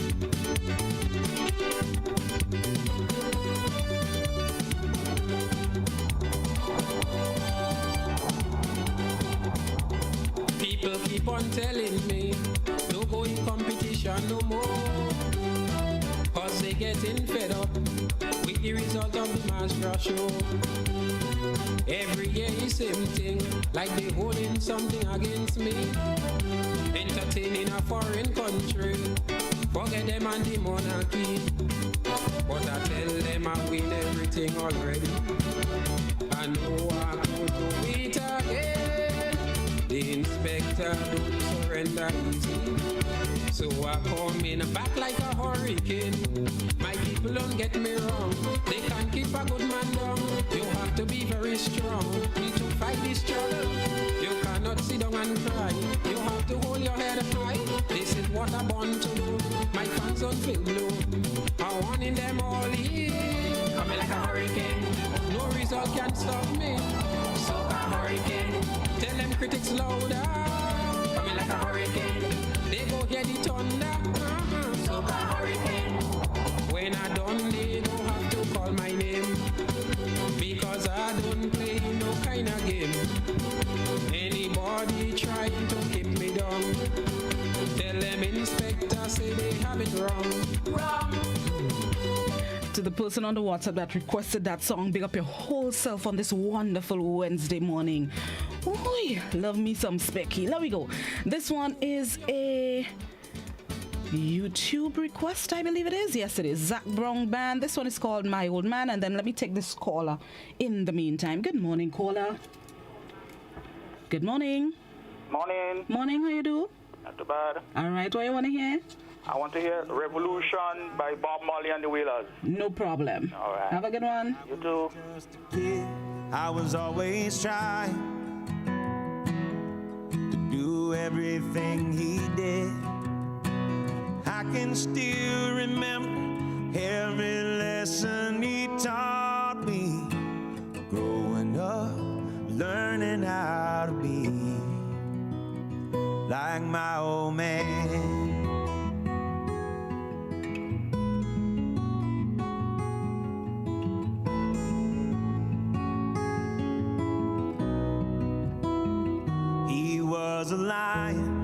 People keep on telling me, don't go in competition no more. Cause they getting fed up with the result of the Master Show. Every year is same thing, like they holding something against me. Entertaining a foreign country, forget them and the monarchy. But I tell them I win everything already. I know I could do it again. The inspector don't surrender easy. So I come in back like a hurricane. My people don't get me wrong, they can't keep a good man down. You have to be very strong, need to fight this struggle. You cannot sit down and cry, you have to hold your head high. This is what I'm born to do, my fans don't feel blue. I want in them all in, coming like a hurricane. No result can stop me, so a hurricane. Tell them critics louder, coming like a hurricane. They go hear the thunder, so a hurricane. When I done, they don't have to call my name, because I don't play no kind of game. Anybody trying to keep me down, tell them inspector say they have it wrong. To the person on the WhatsApp that requested that song, big up your whole self on this wonderful Wednesday morning. Ooh, love me some Specky. There we go. This one is a YouTube request, I believe it is. Yes, it is. Zach Brown Band. This one is called My Old Man. And then let me take this caller in the meantime. Good morning, caller. Good morning. Morning. Morning, how you do? Not too bad. All right, what you want to hear? I want to hear Revolution by Bob Marley and the Wailers. No problem. All right. Have a good one. You too. I was always trying to do everything he did. I can still remember every lesson he taught me. Growing up, learning how to be like my old man. He was a lion.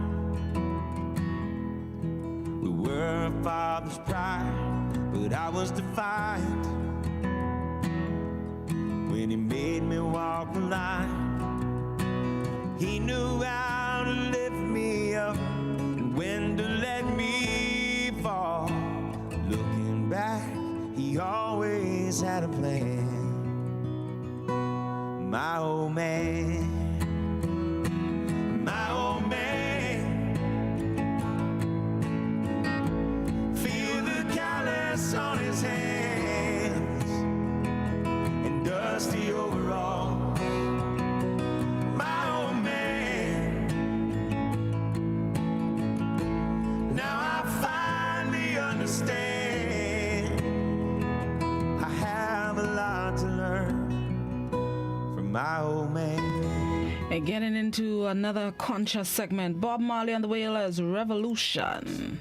We were a father's pride, but I was defiant when he made me walk the line. He knew how to lift me up and when to let me fall. Looking back, he always had a plan. My old man, my old man. Feel the callus on his hands and dusty overalls. My old man. Now I finally understand. I have a lot to learn from my old man. And getting into another conscious segment, Bob Marley and the Wailers, Revolution.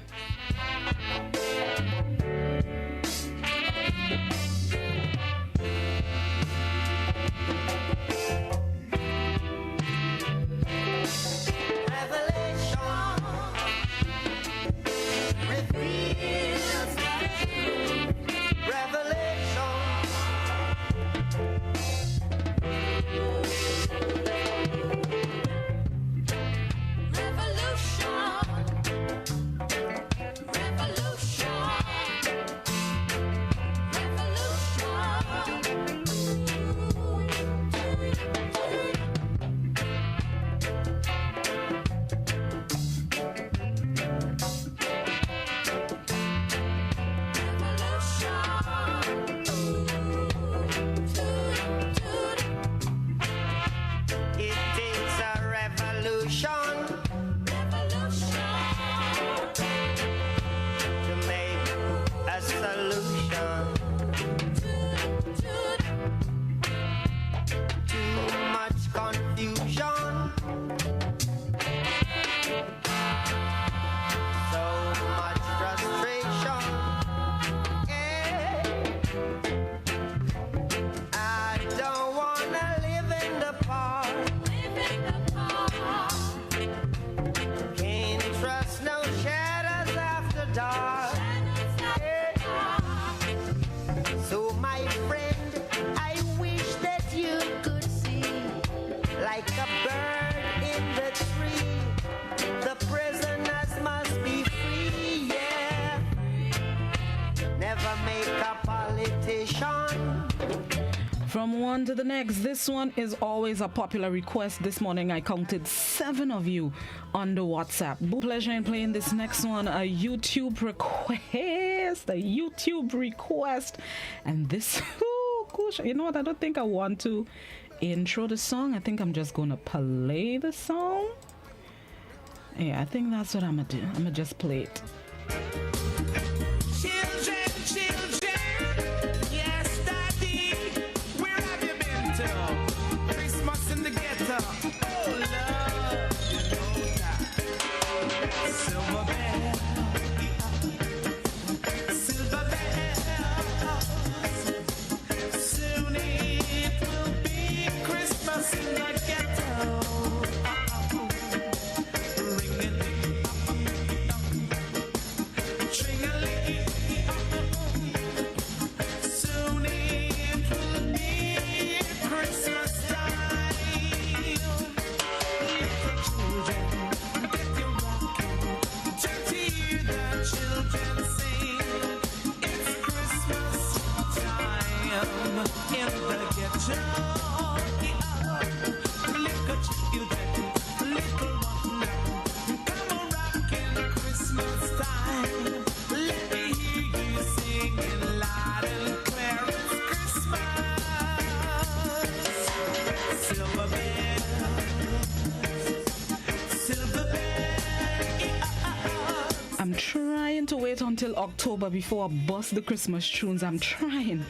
From one to the next, this one is always a popular request. This morning I counted 7 of you on the WhatsApp. Pleasure in playing this next one, a YouTube request. And this, oh gosh, you know what? I don't think I want to intro the song. I think I'm just gonna play the song. Yeah, I think that's what I'm gonna do. I'm gonna just play it. Silver till October before I bust the Christmas tunes. I'm trying.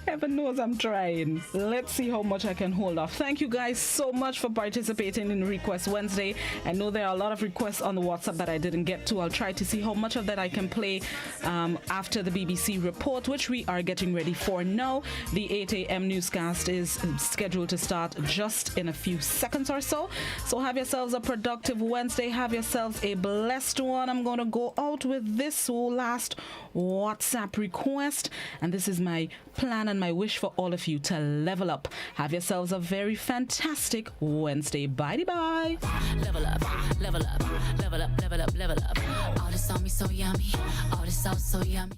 Heaven knows I'm trying. Let's see how much I can hold off. Thank you guys so much for participating in Request Wednesday. I know there are a lot of requests on the WhatsApp that I didn't get to. I'll try to see how much of that I can play after the BBC report, which we are getting ready for now. The 8 a.m. newscast is scheduled to start just in a few seconds or so. So have yourselves a productive Wednesday. Have yourselves a blessed one. I'm going to go out with this last WhatsApp request, and this is my plan and my wish for all of you to level up. Have yourselves a very fantastic Wednesday. Bye-bye. Level up, level up, level up, level up, level up. All this on me so yummy, all this sauce so yummy.